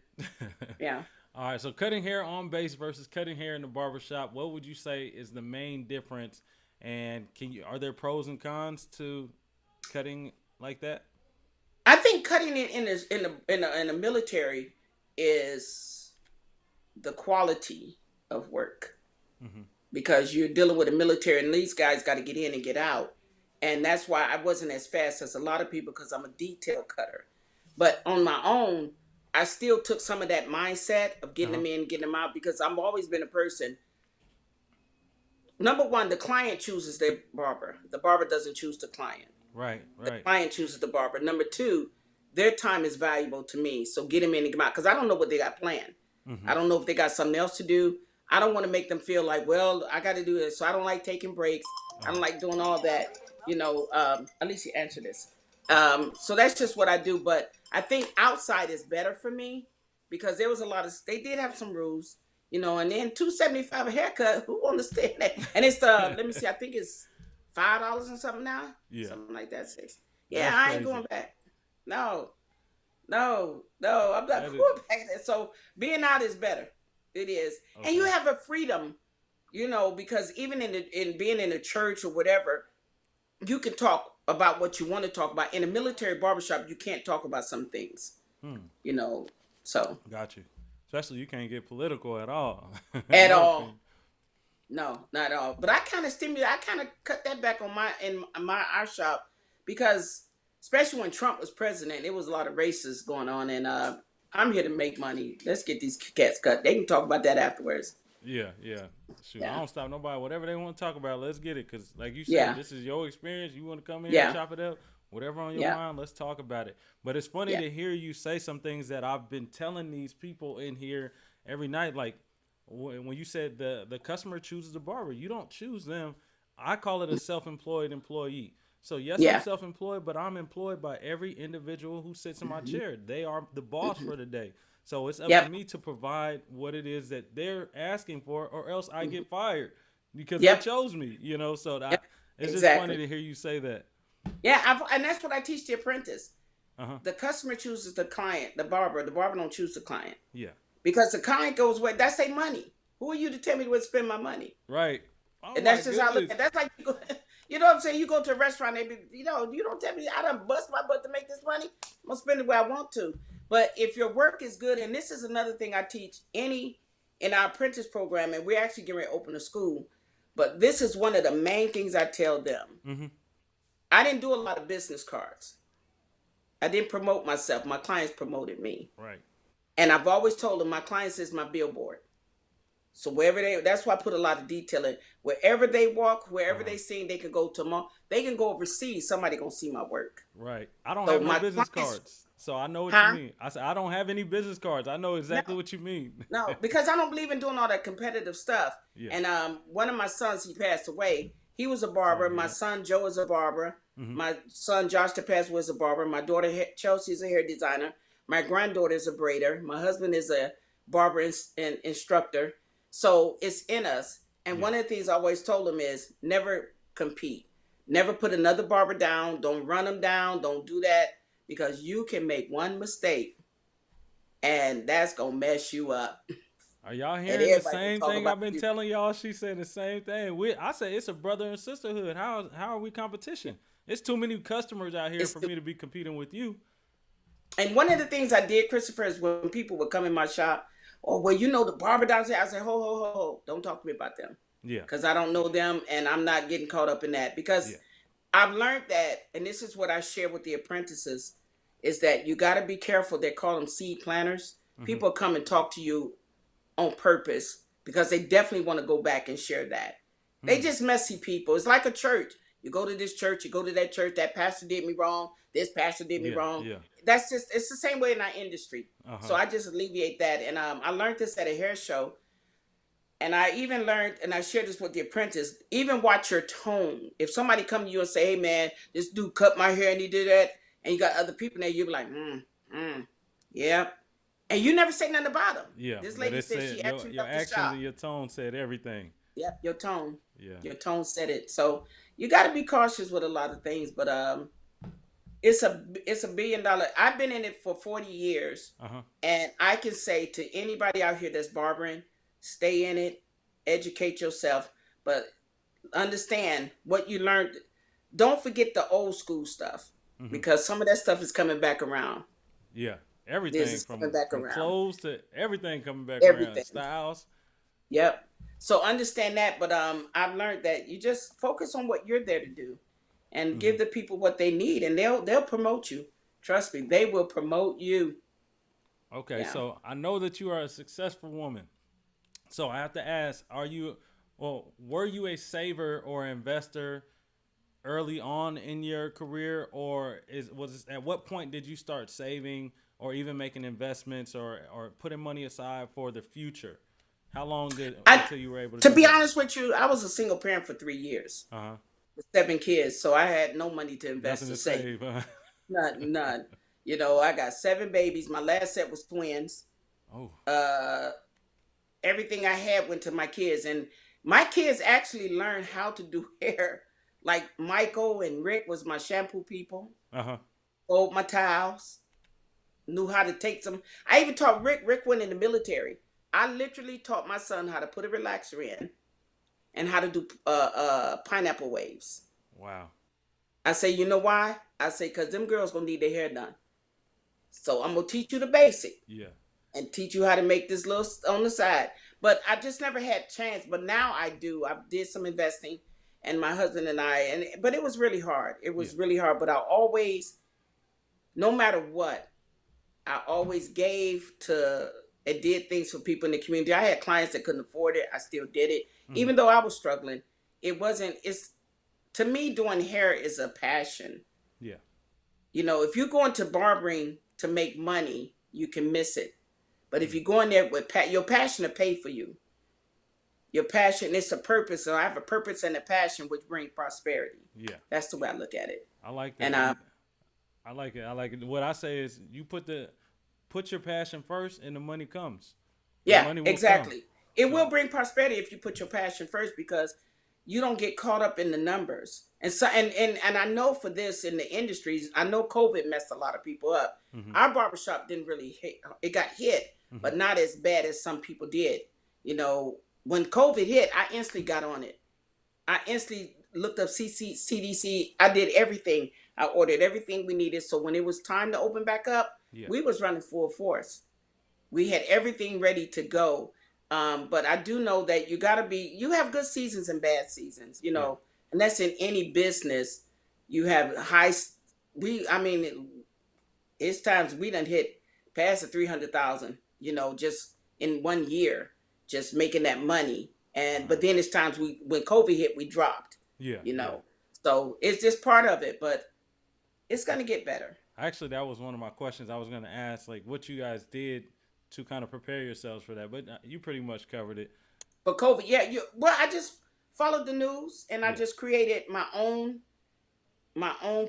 S2: Yeah.
S1: All right. So cutting hair on base versus cutting hair in the barbershop, what would you say is the main difference? And are there pros and cons to cutting like that?
S2: I think cutting it in the military is the quality of work, because you're dealing with the military, and these guys got to get in and get out. And that's why I wasn't as fast as a lot of people, because I'm a detail cutter. But on my own, I still took some of that mindset of getting them in, getting them out, because I've always been a person. Number one, the client chooses their barber. The barber doesn't choose the client.
S1: Right.
S2: The client chooses the barber. Number two, their time is valuable to me. So get them in and get them out, because I don't know what they got planned. I don't know if they got something else to do. I don't want to make them feel like, well, I got to do this. So I don't like taking breaks. I don't like doing all that. At least you answer this. So that's just what I do. But I think outside is better for me, because there was they did have some rules, and then $275 a haircut. Who understand that? And it's let me see, I think it's $5 and something now. Yeah. Something like that. Yeah, I ain't going back. No, I'm not going back there. So being out is better. It is. Okay. And you have a freedom, because even in being in a church or whatever, you can talk about what you want to talk about. In a military barbershop, you can't talk about some things, so. Got you.
S1: Especially you can't get political at all.
S2: At all. No, not at all. But I kind of cut that back on our shop, because especially when Trump was president, there was a lot of races going on, and I'm here to make money. Let's get these cats cut. They can talk about that afterwards.
S1: Yeah. Shoot, I don't stop nobody. Whatever they want to talk about, let's get it. Because like you said, this is your experience. You want to come in and chop it up. Whatever on your mind, let's talk about it. But it's funny to hear you say some things that I've been telling these people in here every night. Like when you said the customer chooses the barber, you don't choose them. I call it a self-employed employee. So yes, I'm
S2: Yeah.
S1: self-employed, but I'm employed by every individual who sits in my
S2: Hmm.
S1: chair. They are the boss
S2: Hmm.
S1: for the day. So it's up to
S2: Yep.
S1: me to provide what it is that they're asking for, or else I
S2: Hmm.
S1: get fired because they
S2: Yep.
S1: chose me. So
S2: Yep.
S1: that it's just funny
S2: Exactly.
S1: to hear you say that.
S2: Yeah. And that's what I teach the apprentice.
S1: Uh huh.
S2: The customer chooses the client. The barber. The barber don't choose the client
S1: Yeah.
S2: because the client goes where that's their money. Who are you to tell me where to spend my monmoney?
S1: Right. Oh
S2: And
S1: my
S2: that's just how I look
S1: goodness.
S2: at it. That's like you go, you know what I'm saying? You go to a restaurant, they be, you don't tell me I done bust my butt to make this money. I'm gonna spend it where I want to. But if your work is good, and this is another thing I teach in our apprentice program, and we're actually getting ready to open a school. But this is one of the main things I tell them.
S1: Mm-hmm.
S2: I didn't do a lot of business cards. I didn't promote myself. My clients promoted me.
S1: Right.
S2: And I've always told them my clients is my billboard. So wherever that's why I put a lot of detail in. Wherever they walk,
S1: Uh
S2: wherever
S1: huh.
S2: they sing, they can go to they can go overseas. Somebody gonna see my work.
S1: Right. I don't
S2: So
S1: have no
S2: my
S1: business
S2: clients,
S1: cards, so I know what you
S2: huh?
S1: mean. I said I don't have any business cards. I know
S2: No,
S1: exactly what you mean.
S2: no, because I don't believe in doing all that competitive stuff.
S1: Yeah.
S2: And one of my sons, he passed away. He was a
S1: Sorry
S2: barber.
S1: to hear
S2: My
S1: that.
S2: son Joe is a barber.
S1: Mm-hmm.
S2: My son Josh that passed was a barber. My daughter Chelsea is a hair designer. My granddaughter is a braider. My husband is a barber and instructor. So it's in us. And
S1: Yeah.
S2: one of the things I always told them is never compete. Never put another barber down. Don't run them down. Don't do that because you can make one mistake and that's gonna mess you up.
S1: Are y'all
S2: And
S1: hearing the
S2: everybody gonna
S1: same
S2: talk
S1: thing
S2: about
S1: I've been
S2: you.
S1: telling y'all? She said the same thing. I say it's a brother and sisterhood. How are we competition? It's too many customers out here
S2: It's
S1: for me to be competing with you.
S2: and one of the things I did, Christopher, is when people would come in my shop, or well, the barber downstairs, I said, ho, ho, ho, ho, don't talk to me about them.
S1: Yeah.
S2: Because I don't know them and I'm not getting caught up in that. Because
S1: Yeah.
S2: I've learned that, and this is what I share with the apprentices, is that you got to be careful. They call them seed planters.
S1: Mm-hmm.
S2: People come and talk to you on purpose because they definitely want to go back and share that. They
S1: Hmm.
S2: just messy people. It's like a church. You go to this church, you go to that church, that pastor did me wrong, this pastor did me
S1: Yeah.
S2: wrong.
S1: Yeah.
S2: It's the same way in our industry.
S1: Uh
S2: So
S1: huh.
S2: I just alleviate that. And I learned this at a hair show. And I even learned, and I shared this with the apprentice, even watch your tone. If somebody come to you and say, hey man, this dude cut my hair and he did that, and you got other people there, you'll be like, yeah. And you never say nothing about them.
S1: Yeah.
S2: This
S1: But
S2: lady
S1: it
S2: said
S1: said
S2: she actually
S1: your
S2: left the
S1: actions
S2: shop.
S1: and your tone said everything.
S2: Yep, your tone.
S1: Yeah.
S2: Your tone said it. So you got to be cautious with a lot of things, but it's a $1 billion. I've been in it for 40 years,
S1: Uh huh.
S2: and I can say to anybody out here that's barbering, stay in it, educate yourself, but understand what you learned. Don't forget the old school stuff
S1: Mm-hmm.
S2: because some of that stuff is coming back around.
S1: Yeah.
S2: This
S1: Everything
S2: is coming back
S1: from
S2: around.
S1: clothes to everything coming back around.
S2: Everything.
S1: Styles.
S2: Yep. So understand that, but I've learned that you just focus on what you're there to do, and
S1: Mm-hmm.
S2: give the people what they need, and they'll promote you. Trust me, they will promote you.
S1: Okay.
S2: Yeah.
S1: So I know that you are a successful woman. So I have to ask: were you a saver or investor early on in your career, or at what point did you start saving or even making investments or putting money aside for the future? How long did
S2: I
S1: until you were able to
S2: to
S1: do
S2: be
S1: that?
S2: honest with you, I was a single parent for 3 years
S1: Uh huh.
S2: with 7 kids, so I had no money to invest
S1: Nothing
S2: to
S1: to
S2: save.
S1: save.
S2: None, none. I got 7 babies. My last set was twins.
S1: Oh.
S2: Uh, Everything I had went to my kids, and my kids actually learned how to do hair. Like Michael and Rick was my shampoo people.
S1: Uh huh.
S2: Fold my towels. Knew how to take some. I even taught Rick. Rick went in the military. I literally taught my son how to put a relaxer in and how to do pineapple waves.
S1: Wow.
S2: I say, you know why? I say, because them girls gonna need their hair done. So I'm gonna teach you the basic
S1: Yeah.
S2: and teach you how to make this little on the side. But I just never had chance. But now I do. I did some investing, and my husband and but it was really hard. It
S1: Yeah.
S2: was really hard. But I always, no matter what, I always gave to and did things for people in the community. I had clients that couldn't afford it. I still did it,
S1: Mm-hmm.
S2: even though I was struggling. It wasn't. It's to me doing hair is a passion.
S1: Yeah.
S2: If you go into barbering to make money, you can miss it. But if you go in there with your passion to pay for you, Your passion is a purpose. So I have a purpose and a passion which bring prosperity.
S1: Yeah.
S2: That's the way I look at it.
S1: I like
S2: And
S1: that. I like it. I like it. What I say is, you put your passion first, and the money comes. The
S2: yeah,
S1: money will come.
S2: exactly. It will
S1: So
S2: bring prosperity if you put your passion first because you don't get caught up in the numbers. And so and I know for this in the industries, I know COVID messed a lot of people up.
S1: hmm
S2: Our barbershop didn't really hit, it got hit,
S1: hmm
S2: but not as bad as some people did. You know, when COVID hit, I instantly got on it. I instantly looked up CDC. I did everything. I ordered everything we needed. So when it was time to open back up,
S1: yeah,
S2: we was running full force. We had everything ready to go. But I do know that you have good seasons and bad seasons, you
S1: yeah.
S2: know, and that's in any business. You have I mean, it's times we done hit past the 300,000, you know, just in 1 year, just making that money. But then it's times when COVID hit, we dropped,
S1: Yeah,
S2: you
S1: yeah.
S2: know, so it's just part of it, but it's going to get better.
S1: Actually, that was one of my questions I was going to ask, like what you guys did to kind of prepare yourselves for that. But you pretty much covered it.
S2: But COVID, yeah, well, I just followed the news and I
S1: Yeah.
S2: just created my own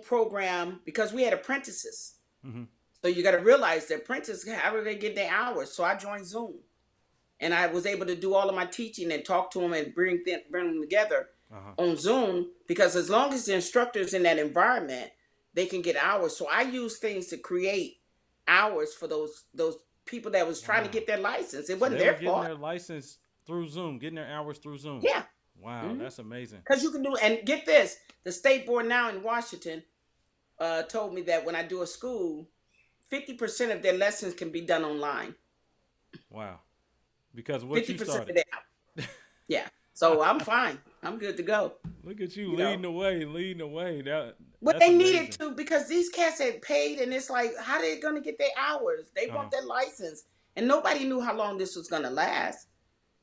S2: program because we had apprentices.
S1: hmm
S2: So you got to realize the apprentices, how do they get their hours? So I joined Zoom and I was able to do all of my teaching and talk to them and bring them together
S1: Uh-huh.
S2: on Zoom because as long as the instructors in that environment, they can get hours. So I use things to create hours for those people that was trying to
S1: Wow.
S2: get their license. It
S1: So
S2: wasn't
S1: they were
S2: their
S1: getting
S2: fault.
S1: their license through Zoom, getting their hours through Zoom.
S2: Yeah.
S1: Wow,
S2: Mm-hmm.
S1: that's amazing.
S2: Because you can do, and get this, the state board now in Washington told me that when I do a school, 50% of their lessons can be done online.
S1: Wow. Because what you
S2: 50%
S1: started.
S2: of their, yeah. So I'm fine. I'm good to go.
S1: Look at you
S2: You know,
S1: leading the way, leading the way.
S2: what
S1: That's
S2: they needed
S1: amazing.
S2: to because these cats had paid, and it's like, how are they gonna get their hours? They
S1: Uh-huh.
S2: want their license, and nobody knew how long this was gonna last.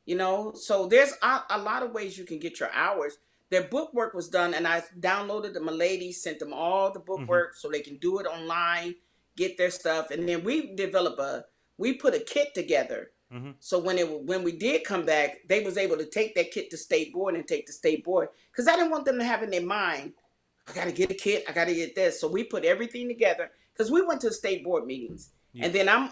S2: You know, so there's a lot of ways you can get your hours. Their bookwork was done, and I downloaded them. A lady sent them all the
S1: hmm
S2: bookwork so they can do it online, get their stuff, and then we put a kit together.
S1: hmm
S2: So when we did come back, they was able to take that kit to state board and take the state board because I didn't want them to have in their mind, I got to get a kit, I got to get this. So we put everything together because we went to state board meetings,
S1: Yeah.
S2: and then I'm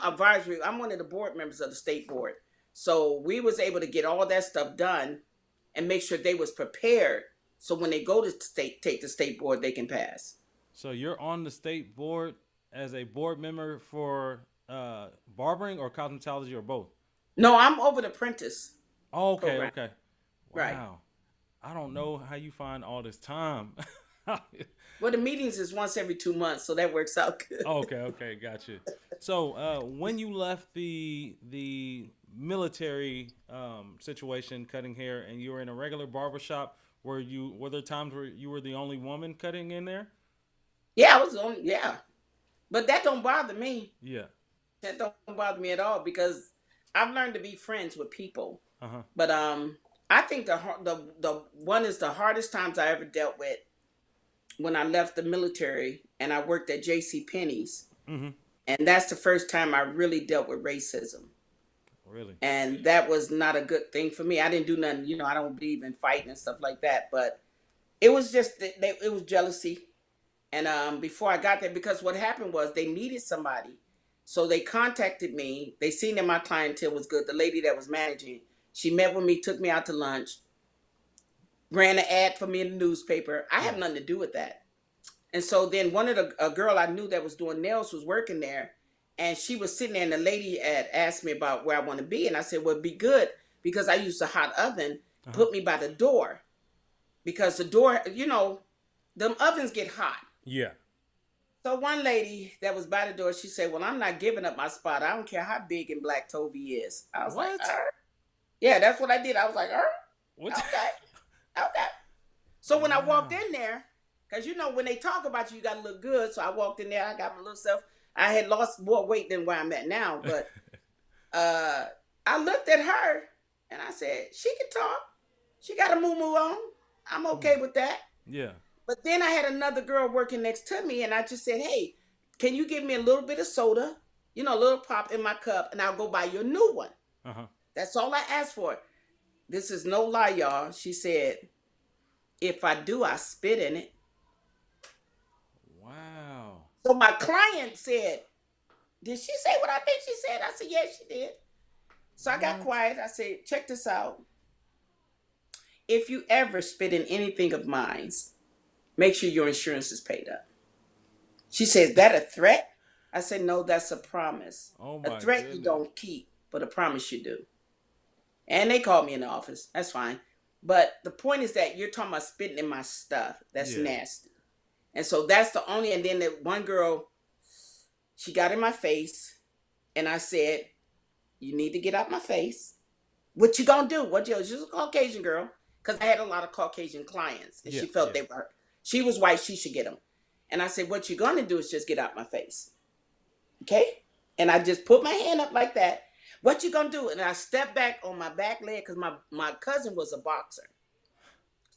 S2: one of the board members of the state board. So we was able to get all that stuff done and make sure they was prepared. So when they go to take the state board, they can pass.
S1: So you're on the state board as a board member for barbering or cosmetology or both?
S2: No, I'm over the apprentice
S1: Oh, okay,
S2: program.
S1: okay.
S2: Right.
S1: Wow. I don't know how you find all this time.
S2: Well, the meetings is once every 2 months, so that works out good.
S1: Okay, okay, gotcha. So, when you left the military situation, cutting hair, and you were in a regular barbershop, were there times where you were the only woman cutting in there?
S2: Yeah, I was on. Yeah, but that don't bother me.
S1: Yeah.
S2: That don't bother me at all because I've learned to be friends with people.
S1: Uh huh.
S2: But I think the one is the hardest times I ever dealt with when I left the military and I worked at J.C. Penney's,
S1: Mm-hmm.
S2: and that's the first time I really dealt with racism,
S1: Really?
S2: and that was not a good thing for me. I didn't do nothing, you know. I don't believe in fighting and stuff like that, but it was just it was jealousy. And before I got there, because what happened was they needed somebody. So they contacted me. They seen that my clientele was good. The lady that was managing, she met with me, took me out to lunch, ran an ad for me in the newspaper. I have
S1: Yeah.
S2: nothing to do with that. And so then a girl I knew that was doing nails was working there. And she was sitting there and the lady had asked me about where I want to be. And I said, well, it'd be good because I used a hot oven,
S1: Uh huh.
S2: put me by the door. Because the door, you know, them ovens get hot.
S1: Yeah.
S2: So one lady that was by the door, she said, well, I'm not giving up my spot. I don't care how big and black Toby is. I was like,
S1: What?
S2: yeah, that's what I did. I was like,
S1: What?
S2: okay, okay. So when I walked
S1: Wow.
S2: in there, because you know, when they talk about you, you got to look good. So I walked in there, I got my little self. I had lost more weight than where I'm at now. But I looked at her and I said, she can talk. She got a moo on. I'm okay with that.
S1: Yeah.
S2: But then I had another girl working next to me, and I just said, hey, can you give me a little bit of soda, you know, a little pop in my cup, and I'll go buy you a new one.
S1: Uh huh.
S2: That's all I asked for. This is no lie, y'all. She said, if I do, I spit in it.
S1: Wow.
S2: So my client said, did she say what I think she said? I said, yes, she did. So I got
S1: What?
S2: quiet. I said, check this out. If you ever spit in anything of mine, make sure your insurance is paid up. She says, is that a threat? I said, no, that's a promise.
S1: Oh
S2: A
S1: my
S2: threat you
S1: goodness.
S2: don't keep, but a promise you do. And they called me in the office. That's fine. But the point is that you're talking about spitting in my stuff. That's
S1: Yeah.
S2: nasty. And so that's the only, and then the one girl, she got in my face, and I said, you need to get out my face. What you gonna do? What you? She's a Caucasian girl, because I had a lot of Caucasian clients, and
S1: Yeah.
S2: she felt
S1: Yeah.
S2: they were. She was white. She should get them. And I said, what you're gonna do is just get out my face, okay? And I just put my hand up like that. What you gonna do? And I stepped back on my back leg because my cousin was a boxer,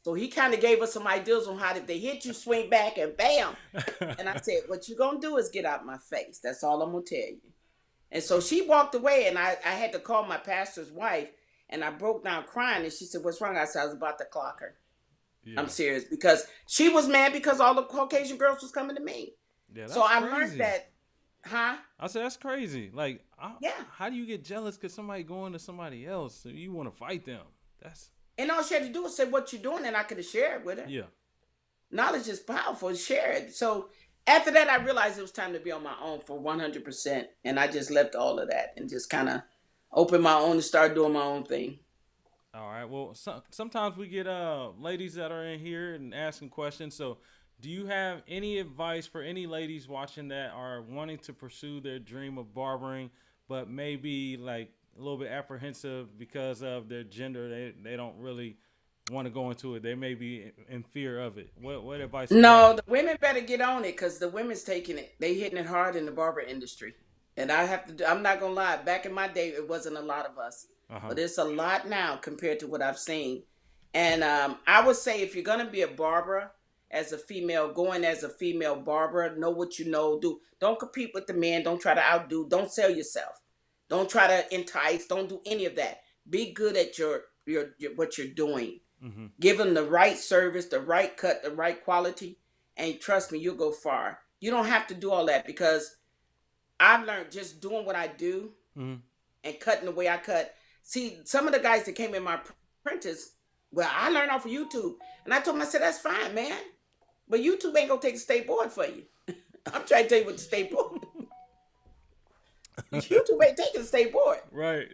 S2: so he kind of gave us some ideas on how if they hit you, swing back and bam. And I said, what you gonna do is get out my face. That's all I'm gonna tell you. And so she walked away, and I had to call my pastor's wife, and I broke down crying, and she said, what's wrong? I said, I was about to clock her. I'm
S1: Yeah.
S2: serious, because she was mad because all the Caucasian girls was coming to me.
S1: Yeah.
S2: So
S1: That's
S2: I learned
S1: crazy.
S2: that, huh?
S1: I said that's crazy. Like,
S2: Yeah.
S1: how do you get jealous because somebody going to somebody else? So you want to fight them? That's
S2: And all she had to do was say what you're doing, and I could have shared with her.
S1: yeah.
S2: Knowledge is powerful. Share it. So after that, I realized it was time to be on my own for 100%. And I just left all of that and just kind of opened my own and started doing my own thing.
S1: All right. Well, sometimes we get ladies that are in here and asking questions. So, do you have any advice for any ladies watching that are wanting to pursue their dream of barbering, but maybe like a little bit apprehensive because of their gender? They don't really want to go into it. They may be in fear of it. What advice do you have?
S2: No, the women better get on it because the women's taking it. They hitting it hard in the barber industry. And I have to do, I'm not going to lie. Back in my day, it wasn't a lot of us.
S1: Uh huh.
S2: But it's a lot now compared to what I've seen. And I would say if you're going to be a barber as a female, going as a female barber, know what you know, do. Don't compete with the men. Don't try to outdo. Don't sell yourself. Don't try to entice. Don't do any of that. Be good at your what you're doing.
S1: Mm-hmm.
S2: Give them the right service, the right cut, the right quality, and trust me, you'll go far. You don't have to do all that because I've learned just doing what I do
S1: Mm-hmm.
S2: and cutting the way I cut. See, some of the guys that came in my apprentice, well, I learned off of YouTube. And I told them, I said, that's fine, man. But YouTube ain't gonna take the state board for you. I'm trying to tell you what the state board. YouTube ain't taking the state board.
S1: Right.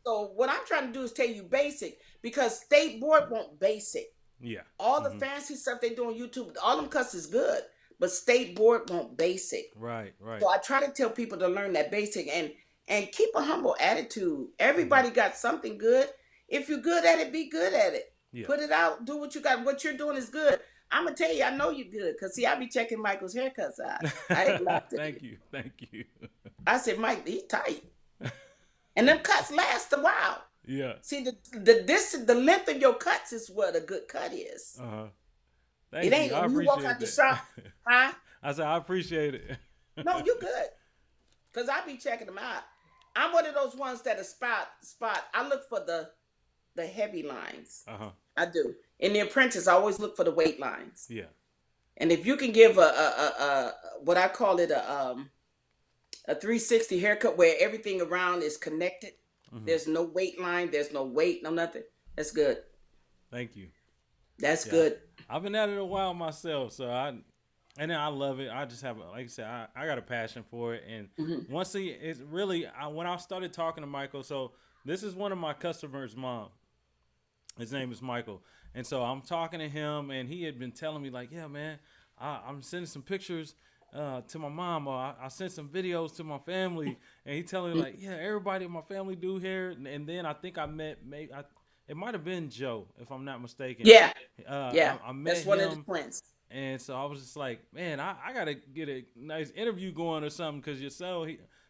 S2: So what I'm trying to do is tell you basic because state board want basic.
S1: Yeah.
S2: All the
S1: Mm-hmm.
S2: fancy stuff they do on YouTube, all them cuts is good, but state board want basic.
S1: Right. Right.
S2: So I try to tell people to learn that basic and keep a humble attitude.
S1: Mm-hmm.
S2: Everybody got something good. If you're good at it, be good at it.
S1: Yeah.
S2: Put it out. Do what you got. What you're doing is good. I'm gonna tell you, I know you're good because see, I be checking Michael's haircuts out. I ain't lying to you.
S1: Thank you. Thank you.
S2: I said, Mike, he's tight, and them cuts last a while.
S1: Yeah.
S2: See, the length of your cuts is what a good cut is.
S1: Uh huh.
S2: It
S1: Thank you.
S2: ain't
S1: I
S2: when you walk
S1: appreciate
S2: out the shop,
S1: that.
S2: huh?
S1: I said I appreciate it.
S2: No, you good. Cause I be checking them out. I'm one of those ones that a spot. I look for the heavy lines.
S1: Uh huh.
S2: I do. In the apprentice, I always look for the weight lines.
S1: Yeah.
S2: And if you can give a what I call it a 360 haircut where everything around is connected,
S1: Mm-hmm.
S2: there's no weight line, there's no weight, no nothing. That's good.
S1: Thank you.
S2: That's
S1: Yeah.
S2: good.
S1: I've been at it a while myself, so and I love it. I just have, like I said, I got a passion for it. And
S2: Mm-hmm.
S1: once it's really, when I started talking to Michael, so this is one of my customers' mom. His name is Michael. And so I'm talking to him, and he had been telling me, like, yeah, man, I'm sending some pictures to my mom, or I sent some videos to my family. And he telling me, like, yeah, everybody in my family do hair. And then I think I met, it might have been Joe, if I'm not mistaken.
S2: Yeah. Yeah.
S1: I met
S2: That's one of the
S1: him.
S2: twins.
S1: And so I was just like, man, I got to get a nice interview going or something because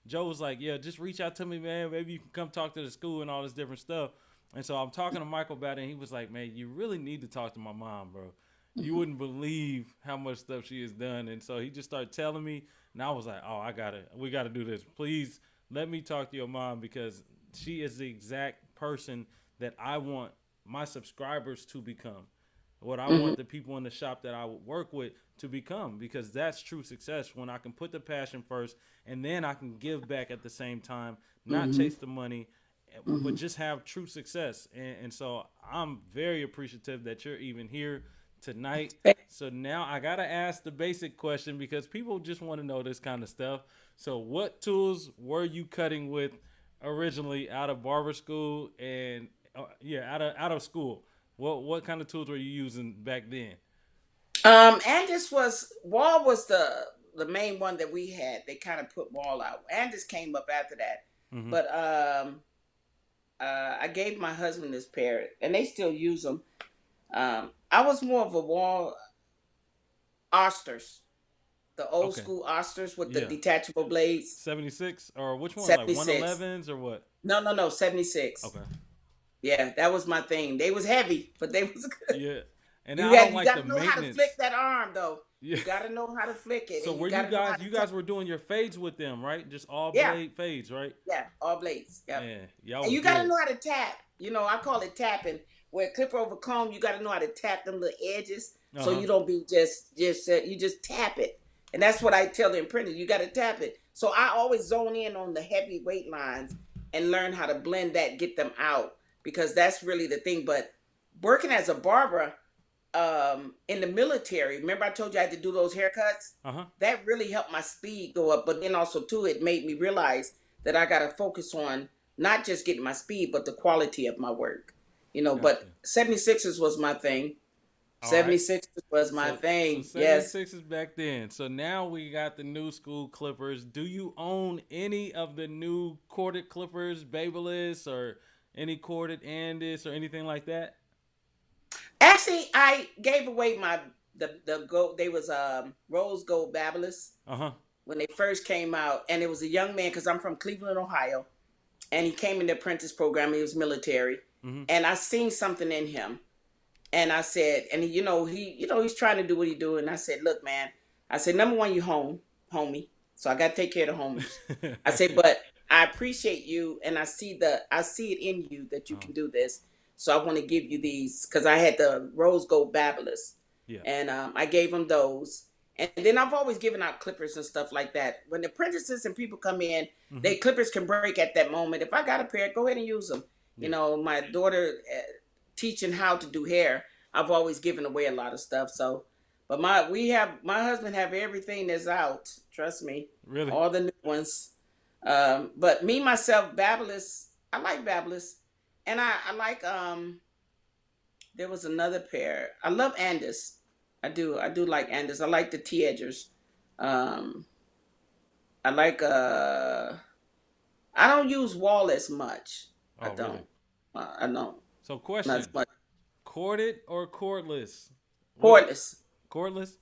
S1: Joe was like, yeah, just reach out to me, man. Maybe you can come talk to the school and all this different stuff. And so I'm talking to Michael about it, and he was like, man, you really need to talk to my mom, bro. You wouldn't believe how much stuff she has done. And so he just started telling me, and I was like, oh, we got to do this. Please let me talk to your mom because she is the exact person that I want my subscribers to become, what I
S2: Mm-hmm.
S1: want the people in the shop that I work with to become, because that's true success when I can put the passion first and then I can give back at the same time, not
S2: Mm-hmm.
S1: chase the money, but
S2: Mm-hmm.
S1: just have true success. And so I'm very appreciative that you're even here tonight. So now I got to ask the basic question because people just want to know this kind of stuff. So what tools were you cutting with originally out of barber school and yeah, out of school? What kind of tools were you using back then?
S2: Andis was the main one that we had. They kind of put Wall out. Andis came up after that,
S1: Mm-hmm.
S2: but I gave my husband this pair, and they still use them. I was more of a Wall Osters, the old
S1: Okay.
S2: school Osters with the
S1: Yeah.
S2: detachable blades.
S1: 76 or which one? Like
S2: 76.
S1: 111s or what?
S2: No, 76.
S1: Okay.
S2: Yeah, that was my thing. They was heavy, but they was good.
S1: Yeah. And
S2: You
S1: I don't
S2: had you
S1: like
S2: got
S1: the
S2: to know how to flick
S1: maintenance.
S2: that arm though.
S1: Yeah.
S2: You got to know how to flick it,
S1: So
S2: and you
S1: were
S2: got
S1: you
S2: to know how
S1: guys
S2: to
S1: you
S2: touch.
S1: guys were doing your fades with them, right? Just all
S2: Yeah,
S1: blade fades, right?
S2: yeah, all blades. Yep.
S1: Man, y'all
S2: And
S1: was
S2: you got to
S1: good.
S2: know how to tap. I call it tapping. Where clipper over comb, you got to know how to tap them little edges, so
S1: Uh-huh.
S2: you don't be just you just tap it. And that's what I tell the apprentice. You got to tap it. So I always zone in on the heavy weight lines and learn how to blend that, get them out, because that's really the thing. But working as a barber, in the military, remember I told you I had to do those haircuts?
S1: Uh-huh.
S2: That really helped my speed go up, but then also too it made me realize that I got to focus on not just getting my speed but the quality of my work.
S1: Gotcha.
S2: But 76s was my thing.
S1: All right.
S2: 76s was my
S1: So
S2: thing. Yes.
S1: 76 is back then. So now we got the new school clippers. Do you own any of the new corded clippers, Babyliss, or any corded Andis or anything like that?
S2: Actually, I gave away my the gold. They was rose gold Babyliss
S1: Uh-huh.
S2: when they first came out, and it was a young man because I'm from Cleveland, Ohio, and he came in the apprentice program. He was military,
S1: Mm-hmm.
S2: and I seen something in him, and I said, and he's trying to do what he do, and I said, look, man, I said, number one, you homie, so I got to take care of the homies. I said, but I appreciate you, and I see it in you that you
S1: uh-huh.
S2: can do this. So I want to give you these because I had the rose gold Babyliss,
S1: Yeah.
S2: and I gave him those. And then I've always given out clippers and stuff like that. When the apprentices and people come in,
S1: Mm-hmm.
S2: they clippers can break at that moment. If I got a pair, go ahead and use them.
S1: Yeah.
S2: My daughter teaching how to do hair, I've always given away a lot of stuff. So, but my husband have everything that's out. Trust me,
S1: Really?
S2: all the new ones. But me myself, Babyliss, I like Babyliss, and I like there was another pair. I love Andis. I do like Andis. I like the T edgers. Um, I like I don't use wall as much. I
S1: Oh, really?
S2: don't. I don't.
S1: So
S2: Not
S1: question,
S2: as much.
S1: corded or cordless? What
S2: Cordless.
S1: cordless?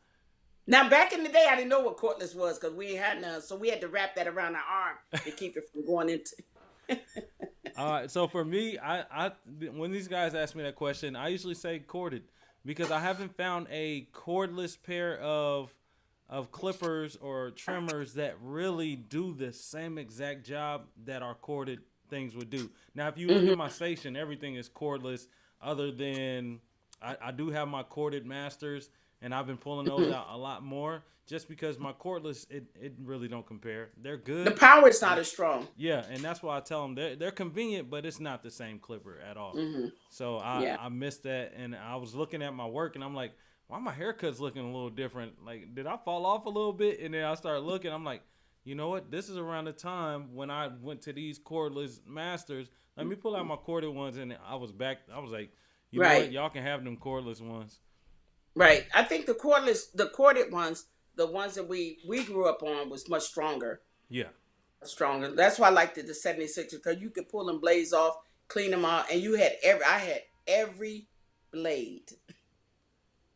S2: Now back in the day, I didn't know what cordless was because we ain't had none, so we had to wrap that around our arm to keep it from going into.
S1: All right. So for me, I when these guys ask me that question, I usually say corded because I haven't found a cordless pair of clippers or trimmers that really do the same exact job that our corded things would do. Now, if you look
S2: Hmm.
S1: at my station, everything is cordless, other than I do have my corded masters, and I've been pulling those out a lot more just because my cordless it really don't compare. They're
S2: The
S1: good.
S2: power is not as strong.
S1: Yeah, and that's why I tell them they're convenient, but it's not the same clipper at all.
S2: Hmm.
S1: So
S2: Yeah.
S1: I missed that, and I was looking at my work, and I'm like, why my haircut's looking a little different? Like, did I fall off a little bit? And then I started looking. I'm like, you know what? This is around the time when I went to these cordless masters. Let me pull out my corded ones, and I was back. I was like, you know what?
S2: Right.
S1: Y'all can have them cordless ones.
S2: Right. I think the corded ones, the ones that we grew up on, was much stronger.
S1: Yeah,
S2: Stronger. That's why I liked the 76 because you could pull them blades off, clean them out, and I had every blade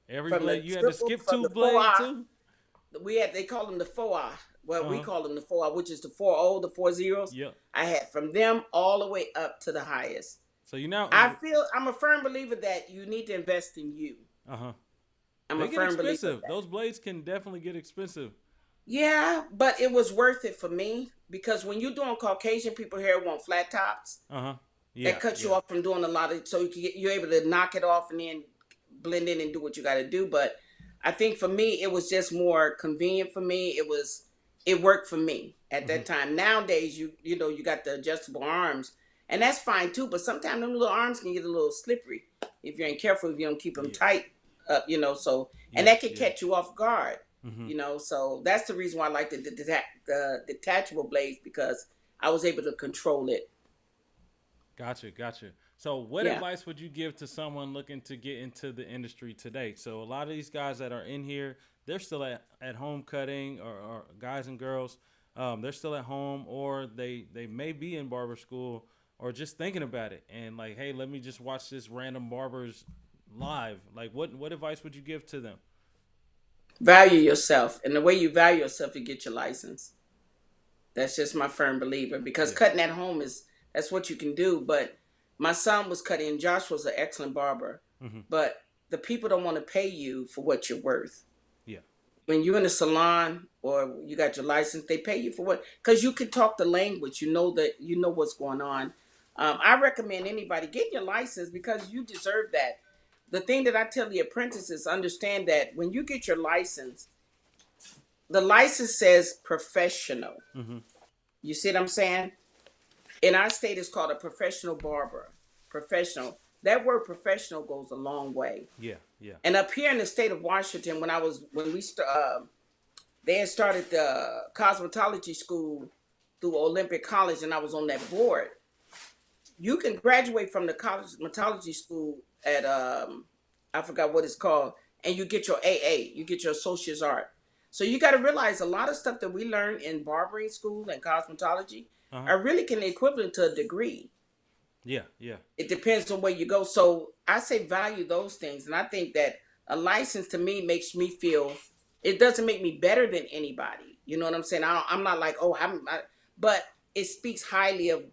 S1: every
S2: from the
S1: blade you had to
S2: triple,
S1: skip
S2: from
S1: two
S2: the
S1: blade
S2: 4R.
S1: too.
S2: They call them the 4R. Well,
S1: Uh
S2: we
S1: huh.
S2: call them the 4R, which is the 4O, the 4 zeros.
S1: Yep.
S2: I had from them all the way up to the highest.
S1: So you now.
S2: I feel I'm a firm believer that you need to invest in you.
S1: Uh huh.
S2: I'm a
S1: They get
S2: firm believer of
S1: expensive.
S2: that.
S1: Those blades can definitely get expensive.
S2: Yeah, but it was worth it for me because when you're doing Caucasian people hair want flat tops,
S1: Uh huh. Yeah,
S2: That cuts you
S1: yeah,
S2: off from doing a lot of, so you're able to knock it off and then blend in and do what you got to do. But I think for me, it was just more convenient for me. It worked for me at
S1: hmm
S2: that time. Nowadays, you know, you got the adjustable arms, and that's fine too. But sometimes them little arms can get a little slippery if you ain't careful, if you don't keep them
S1: yeah,
S2: tight up, you know. So, and
S1: yeah,
S2: that can
S1: yeah.
S2: catch you off guard,
S1: hmm
S2: you know. So that's the reason why I like the detachable blades, because I was able to control it.
S1: Gotcha, gotcha. So, what
S2: Yeah.
S1: advice would you give to someone looking to get into the industry today? So, a lot of these guys that are in here, they're still at home cutting, or guys and girls, they're still at home, or they may be in barber school, or just thinking about it, and like, hey, let me just watch this random barbers live. Like, what advice would you give to them?
S2: Value yourself, and the way you value yourself, you get your license. That's just my firm believer, because
S1: Yeah.
S2: cutting at home is, that's what you can do. But my son was cutting. Josh was an excellent barber,
S1: hmm
S2: but the people don't want to pay you for what you're worth.
S1: Yeah.
S2: When you're in a salon or you got your license, they pay you for what? Because you can talk the language. You know that, you know what's going on. I recommend anybody get your license, because you deserve that. The thing that I tell the apprentices, understand that when you get your license, the license says professional.
S1: hmm
S2: You see what I'm saying? In our state, it's called a professional barber. Professional. That word professional goes a long way.
S1: Yeah. Yeah.
S2: And up here in the state of Washington, they had started the cosmetology school through Olympic College, and I was on that board. You can graduate from the cosmetology school at I forgot what it's called, and you get your AA, you get your associate's art. So you got to realize a lot of stuff that we learn in barbering school and cosmetology
S1: Uh huh.
S2: are really can equivalent to a degree.
S1: Yeah. Yeah.
S2: It depends on where you go. So I say value those things, and I think that a license to me makes me feel, it doesn't make me better than anybody. You know what I'm saying? I'm not like, oh, but it speaks highly of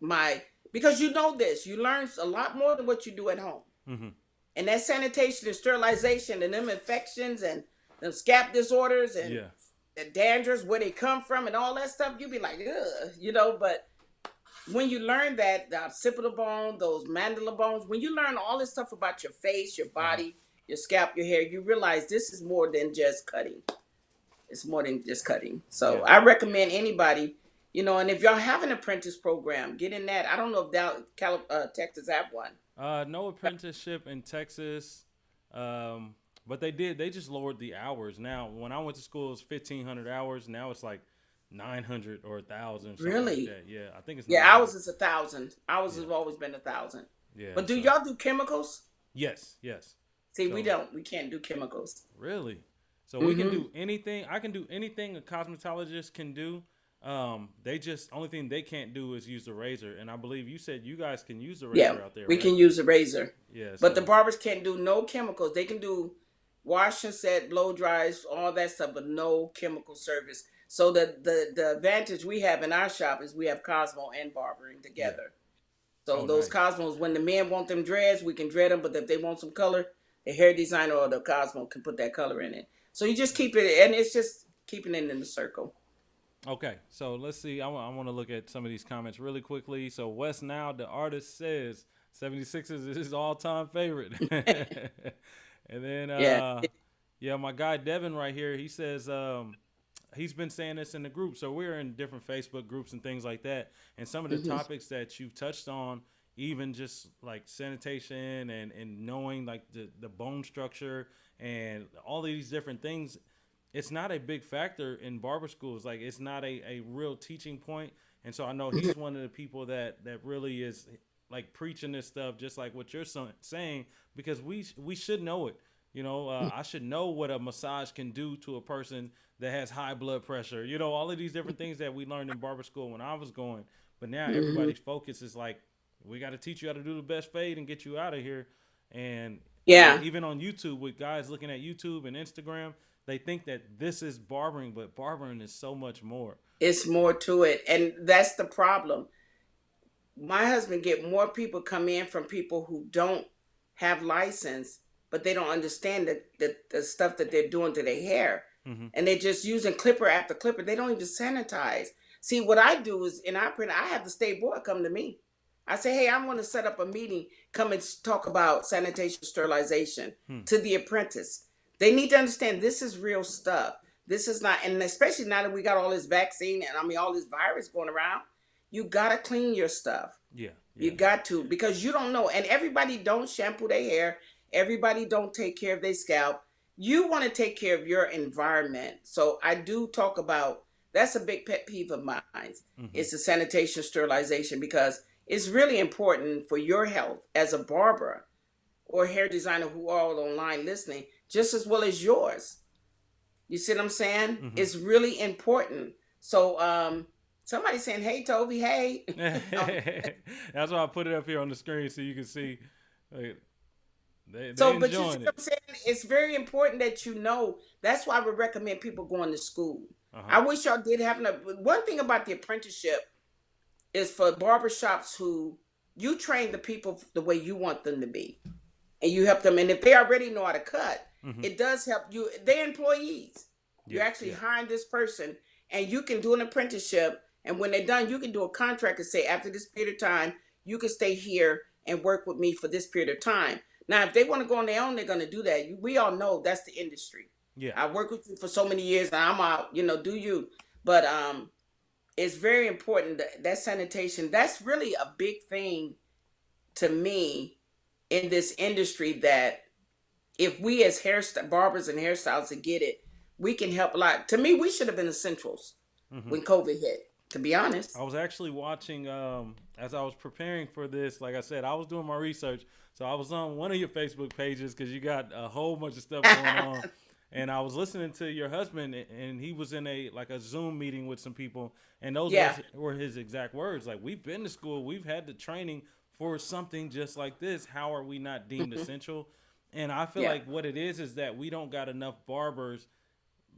S2: my, because you know this, you learn a lot more than what you do at home,
S1: hmm
S2: and that sanitation and sterilization and them infections and the scalp disorders and
S1: Yeah.
S2: the dandruffs, where they come from and all that stuff, you be like, ugh, you know. But when you learn that the occipital bone, those mandibular bones, when you learn all this stuff about your face, your
S1: Uh huh.
S2: body, your scalp, your hair, you realize this is more than just cutting. It's more than just cutting. So
S1: Yeah.
S2: I recommend anybody, you know, and if y'all have an apprentice program, get in that. I don't know if Texas have one.
S1: No apprenticeship in Texas, but they did. They just lowered the hours. Now, when I went to school, it was 1,500 hours. Now it's like 900 or 1,000, something like
S2: Really?
S1: that. Yeah, I think it's
S2: Yeah,
S1: 900.
S2: ours is 1,000. Ours
S1: Yeah,
S2: has always been 1,000.
S1: yeah.
S2: But do
S1: So
S2: y'all do chemicals?
S1: yes, yes.
S2: See, we
S1: So
S2: don't. We can't do chemicals.
S1: really, so we can
S2: Mm-hmm.
S1: do anything. I can do anything a cosmetologist can do. They just only thing they can't do is use the razor. And I believe you said you guys can use the
S2: Yeah,
S1: razor out there,
S2: we
S1: right?
S2: can use a razor.
S1: Yeah.
S2: But the
S1: So
S2: barbers can't do no chemicals. They can do wash and set, blow dries, all that stuff, but no chemical service. So the advantage we have in our shop is we have Cosmo and barbering
S1: yeah.
S2: together. So
S1: Oh,
S2: those
S1: nice.
S2: Cosmos, when the men want them dreads, we can dread them. But if they want some color, the hair designer or the Cosmo can put that color in it. So you just keep it, and it's just keeping it in the circle.
S1: Okay, so let's see. I want to look at some of these comments really quickly. So West Now, the artist, says 76ers is his all-time favorite. And then,
S2: Yeah.
S1: yeah, my guy Devin right here, he says he's been saying this in the group. So we're in different Facebook groups and things like that. And some of the
S2: Mm-hmm.
S1: topics that you've touched on, even just like sanitation and knowing like the bone structure and all of these different things, it's not a big factor in barber schools. Like it's not a real teaching point. And so I know he's one of the people that really is like preaching this stuff, just like what you're saying, because we should know it. You know, I should know what a massage can do to a person that has high blood pressure. You know, all of these different things that we learned in barber school when I was going. But now
S2: Mm-hmm.
S1: everybody's focus is like, we got to teach you how to do the best fade and get you out of here. And
S2: Yeah.
S1: even on YouTube, with guys looking at YouTube and Instagram, they think that this is barbering, but barbering is so much more.
S2: It's more to it, and that's the problem. My husband get more people come in from people who don't have license, but they don't understand the stuff that they're doing to their hair,
S1: hmm
S2: and they're just using clipper after clipper. They don't even sanitize. See, what I do is in our print, I have the state board come to me. I say, hey, I'm going to set up a meeting, come and talk about sanitation sterilization
S1: Hmm.
S2: to the apprentice. They need to understand this is real stuff. This is not, and especially now that we got all this vaccine and all this virus going around, you got to clean your stuff.
S1: Yeah.
S2: You
S1: Yeah.
S2: got to, because you don't know. And everybody don't shampoo their hair. Everybody don't take care of their scalp. You want to take care of your environment. So I do talk about, that's a big pet peeve of mine.
S1: Mm-hmm.
S2: It's the sanitation sterilization, because it's really important for your health as a barber or hair designer who are all online listening, just as well as yours. You see what I'm saying?
S1: Mm-hmm.
S2: It's really important. So somebody's saying, hey Toby, hey.
S1: That's why I put it up here on the screen so you can see. Like, they
S2: So, but you see
S1: enjoying
S2: what
S1: it.
S2: I'm saying? It's very important that you know. That's why we recommend people going to school.
S1: Uh huh.
S2: I wish y'all did have one thing about the apprenticeship is for barbershops who you train the people the way you want them to be. And you help them. And if they already know how to cut,
S1: Mm-hmm.
S2: it does help you. They're employees. You're
S1: Yeah.
S2: actually
S1: Yeah.
S2: hiring this person, and you can do an apprenticeship. And when they're done, you can do a contract and say, after this period of time, you can stay here and work with me for this period of time. Now, if they want to go on their own, they're going to do that. We all know that's the industry.
S1: Yeah.
S2: I worked with you for so many years, and I'm out. Do you? But it's very important that sanitation. That's really a big thing to me in this industry, that if we as barbers and hairstylists to get it, we can help a lot. To me, we should have been essentials
S1: Mm-hmm.
S2: when COVID hit, to be honest.
S1: I was actually watching as I was preparing for this. Like I said, I was doing my research, so I was on one of your Facebook pages because you got a whole bunch of stuff going on. And I was listening to your husband, and he was in a Zoom meeting with some people, and those
S2: Yeah.
S1: were his exact words. Like, we've been to school, we've had the training for something just like this. How are we not deemed essential? And I feel
S2: Yeah.
S1: like what it is that we don't got enough barbers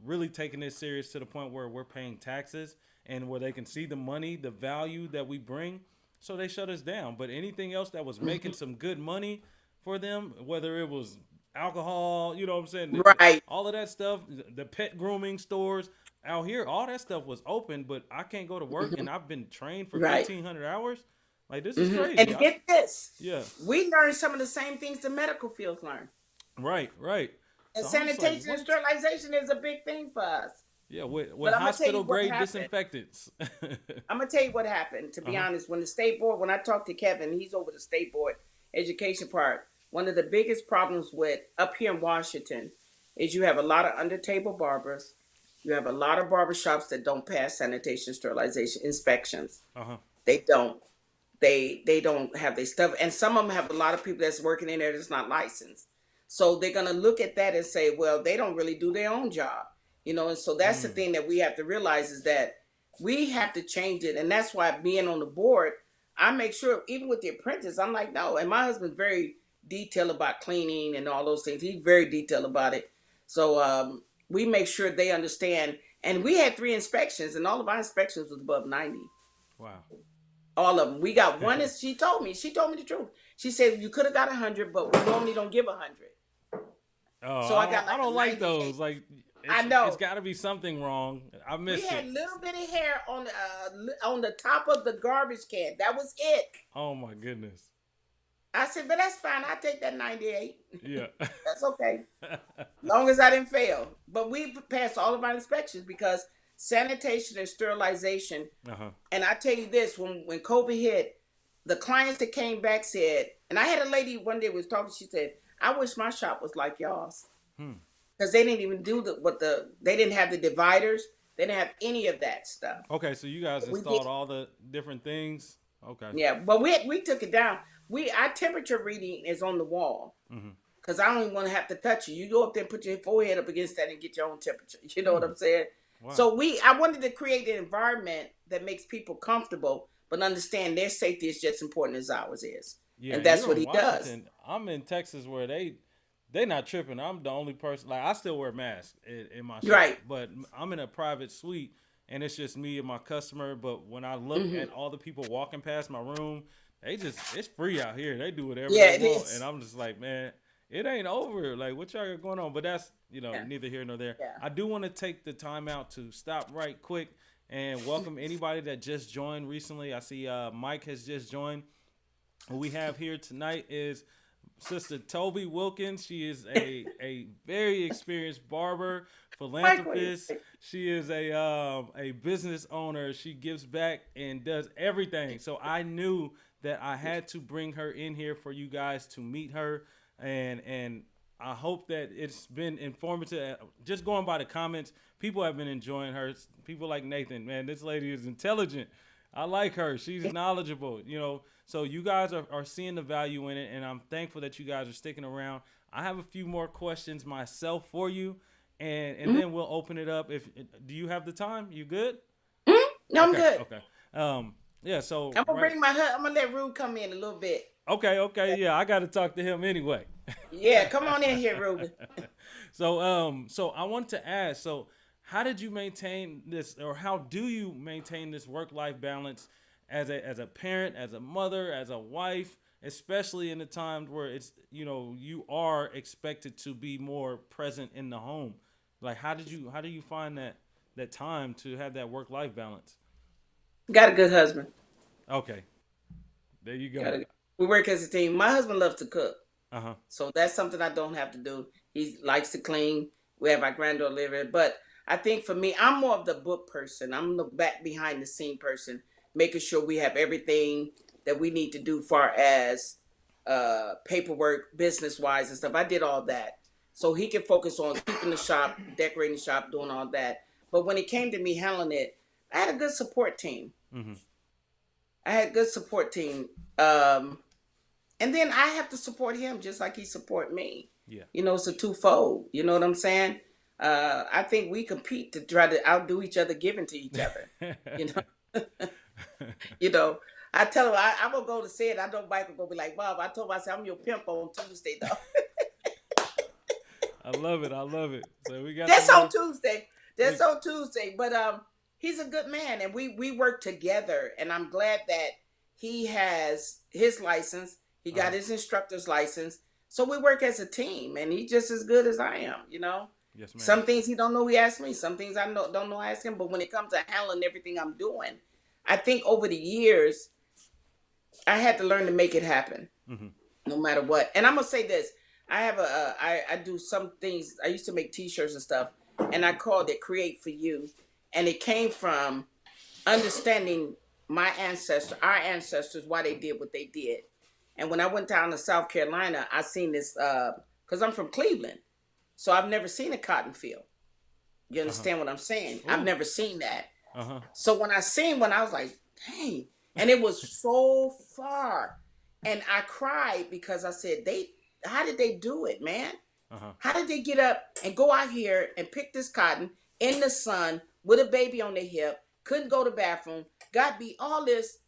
S1: really taking this serious to the point where we're paying taxes and where they can see the money, the value that we bring. So they shut us down. But anything else that was making some good money for them, whether it was alcohol, you know what I'm saying?
S2: Right.
S1: All of that stuff, the pet grooming stores out here, all that stuff was open, but I can't go to work and I've been trained for
S2: Right.
S1: 1,500 hours. Like, this is
S2: And
S1: crazy.
S2: get this,
S1: Yeah,
S2: we learned some of the same things the medical fields learn.
S1: right, right.
S2: And
S1: So I'm just like,
S2: sanitation and
S1: what?
S2: sterilization is a big thing for us.
S1: Yeah, with
S2: But I'm gonna tell you
S1: hospital
S2: what
S1: grade
S2: happened.
S1: disinfectants.
S2: I'm gonna tell you what happened. To be
S1: Uh-huh.
S2: honest, when the state board, when I talked to Kevin, he's over the state board education part. One of the biggest problems with up here in Washington is you have a lot of under table barbers. You have a lot of barbershops that don't pass sanitation sterilization inspections.
S1: Uh-huh.
S2: They don't. They don't have their stuff, and some of them have a lot of people that's working in there that's not licensed. So they're gonna look at that and say, well, they don't really do their own job, And so that's the
S1: Mm.
S2: thing that we have to realize, is that we have to change it, and that's why being on the board, I make sure even with the apprentice, I'm like, no. And my husband's very detailed about cleaning and all those things. He's very detailed about it. So we make sure they understand. And we had 3 inspections, and all of our inspections was above 90.
S1: Wow.
S2: All of them. We got one. She told me the truth. She said you could have got 100, but we normally don't give 100.
S1: Oh,
S2: So I got
S1: I
S2: like a
S1: don't like
S2: 98.
S1: those. Like,
S2: I know.
S1: it's got to be something wrong. I
S2: We
S1: missed
S2: had
S1: it.
S2: little bit of hair on the top of the garbage can. That was it.
S1: Oh my goodness.
S2: I said, but that's fine. I take that 98.
S1: Yeah.
S2: That's okay. Long as I didn't fail. But we passed all of our inspections because sanitation and sterilization.
S1: Uh-huh.
S2: And I tell you this, when COVID hit, the clients that came back said, and I had a lady one day was talking, she said, I wish my shop was like y'all's.
S1: Hmm.
S2: Because they didn't even do they didn't have the dividers. They didn't have any of that stuff.
S1: Okay, so you guys
S2: We
S1: installed
S2: did.
S1: all the different things. Okay.
S2: Yeah, but we took it down. Our temperature reading is on the wall.
S1: Mm-hmm.
S2: Because I don't even want to have to touch you. You go up there and put your forehead up against that and get your own temperature. You know what I'm saying?
S1: Wow.
S2: So I wanted to create an environment that makes people comfortable, but understand their safety is just as important as ours is.
S1: Yeah,
S2: And that's
S1: you're
S2: what
S1: in
S2: he does.
S1: Washington. I'm in Texas where they not tripping. I'm the only person. Like, I still wear masks in my shop,
S2: Right.
S1: but I'm in a private suite and it's just me and my customer. But when I look at all the people walking past my room, it's free out here. They do whatever
S2: Yeah,
S1: they
S2: it
S1: want,
S2: is.
S1: and I'm just like, man, it ain't over. Like, what y'all got going on? But that's
S2: Yeah.
S1: neither here nor there.
S2: Yeah.
S1: I do want to take the time out to stop right quick and welcome anybody that just joined recently. I see Mike has just joined. What we have here tonight is Sister Toby Wilkins. She is a very experienced barber,
S2: Michael.
S1: philanthropist. She is a business owner. She gives back and does everything. So I knew that I had to bring her in here for you guys to meet her, and I hope that it's been informative. Just going by the comments, people have been enjoying her. People like Nathan, man, this lady is intelligent. I like her. She's knowledgeable, you know. So you guys are seeing the value in it, and I'm thankful that you guys are sticking around. I have a few more questions myself for you, and then we'll open it up. If do you have the time? You good?
S2: No, I'm
S1: Okay,
S2: good.
S1: okay. Yeah. So
S2: I'm gonna bring my husband. I'm gonna let Rude come in a little bit.
S1: okay. Yeah, I got to talk to him anyway.
S2: Yeah, come on in here, Ruben.
S1: So I want to ask. So how did you maintain this, or how do you maintain this work-life balance as a parent, as a mother, as a wife, especially in the times where it's, you know, you are expected to be more present in the home? Like how do you find that time to have that work-life balance?
S2: Got a good husband.
S1: Okay, there you
S2: Got
S1: go.
S2: a, we work as a team. My husband loves to cook,
S1: Uh huh.
S2: so that's something I don't have to do. He likes to clean. We have our granddaughter living, but I think for me, I'm more of the book person. I'm the back behind the scene person, making sure we have everything that we need to do, far as paperwork, business wise, and stuff. I did all that, so he can focus on keeping the shop, decorating the shop, doing all that. But when it came to me handling it, I had a good support team.
S1: Mm-hmm.
S2: I had a good support team. Um, and then I have to support him just like he support me.
S1: Yeah.
S2: You know, it's a twofold. You know what I'm saying? I think we compete to try to outdo each other, giving to each other. You know, you know. I tell him I will go to say it. I know Mike will go be like, Bob. I told him I said I'm your pimp on Tuesday though.
S1: I love it. I love it. So we got
S2: That's
S1: some
S2: on
S1: more.
S2: Tuesday. That's on Tuesday. But he's a good man, and we work together. And I'm glad that he has his license. He got his instructor's license. So we work as a team, and he's just as good as I am. You know,
S1: Yes, ma'am.
S2: some things he don't know, he asks me. Some things I don't know, I ask him. But when it comes to handling everything I'm doing, I think over the years I had to learn to make it happen,
S1: Mm-hmm.
S2: no matter what. And I'm gonna say this: I have I do some things. I used to make T-shirts and stuff, and I called it "Create for You," and it came from understanding our ancestors, why they did what they did. And when I went down to South Carolina, I seen this because I'm from Cleveland, so I've never seen a cotton field. You
S1: Uh huh.
S2: understand what I'm saying? I've
S1: Ooh.
S2: never seen that.
S1: Uh huh.
S2: So when I seen one, I was like, dang. And it was so far. And I cried because I said, how did they do it, man?
S1: Uh huh.
S2: How did they get up and go out here and pick this cotton in the sun with a baby on their hip, couldn't go to the bathroom, got beat, all this.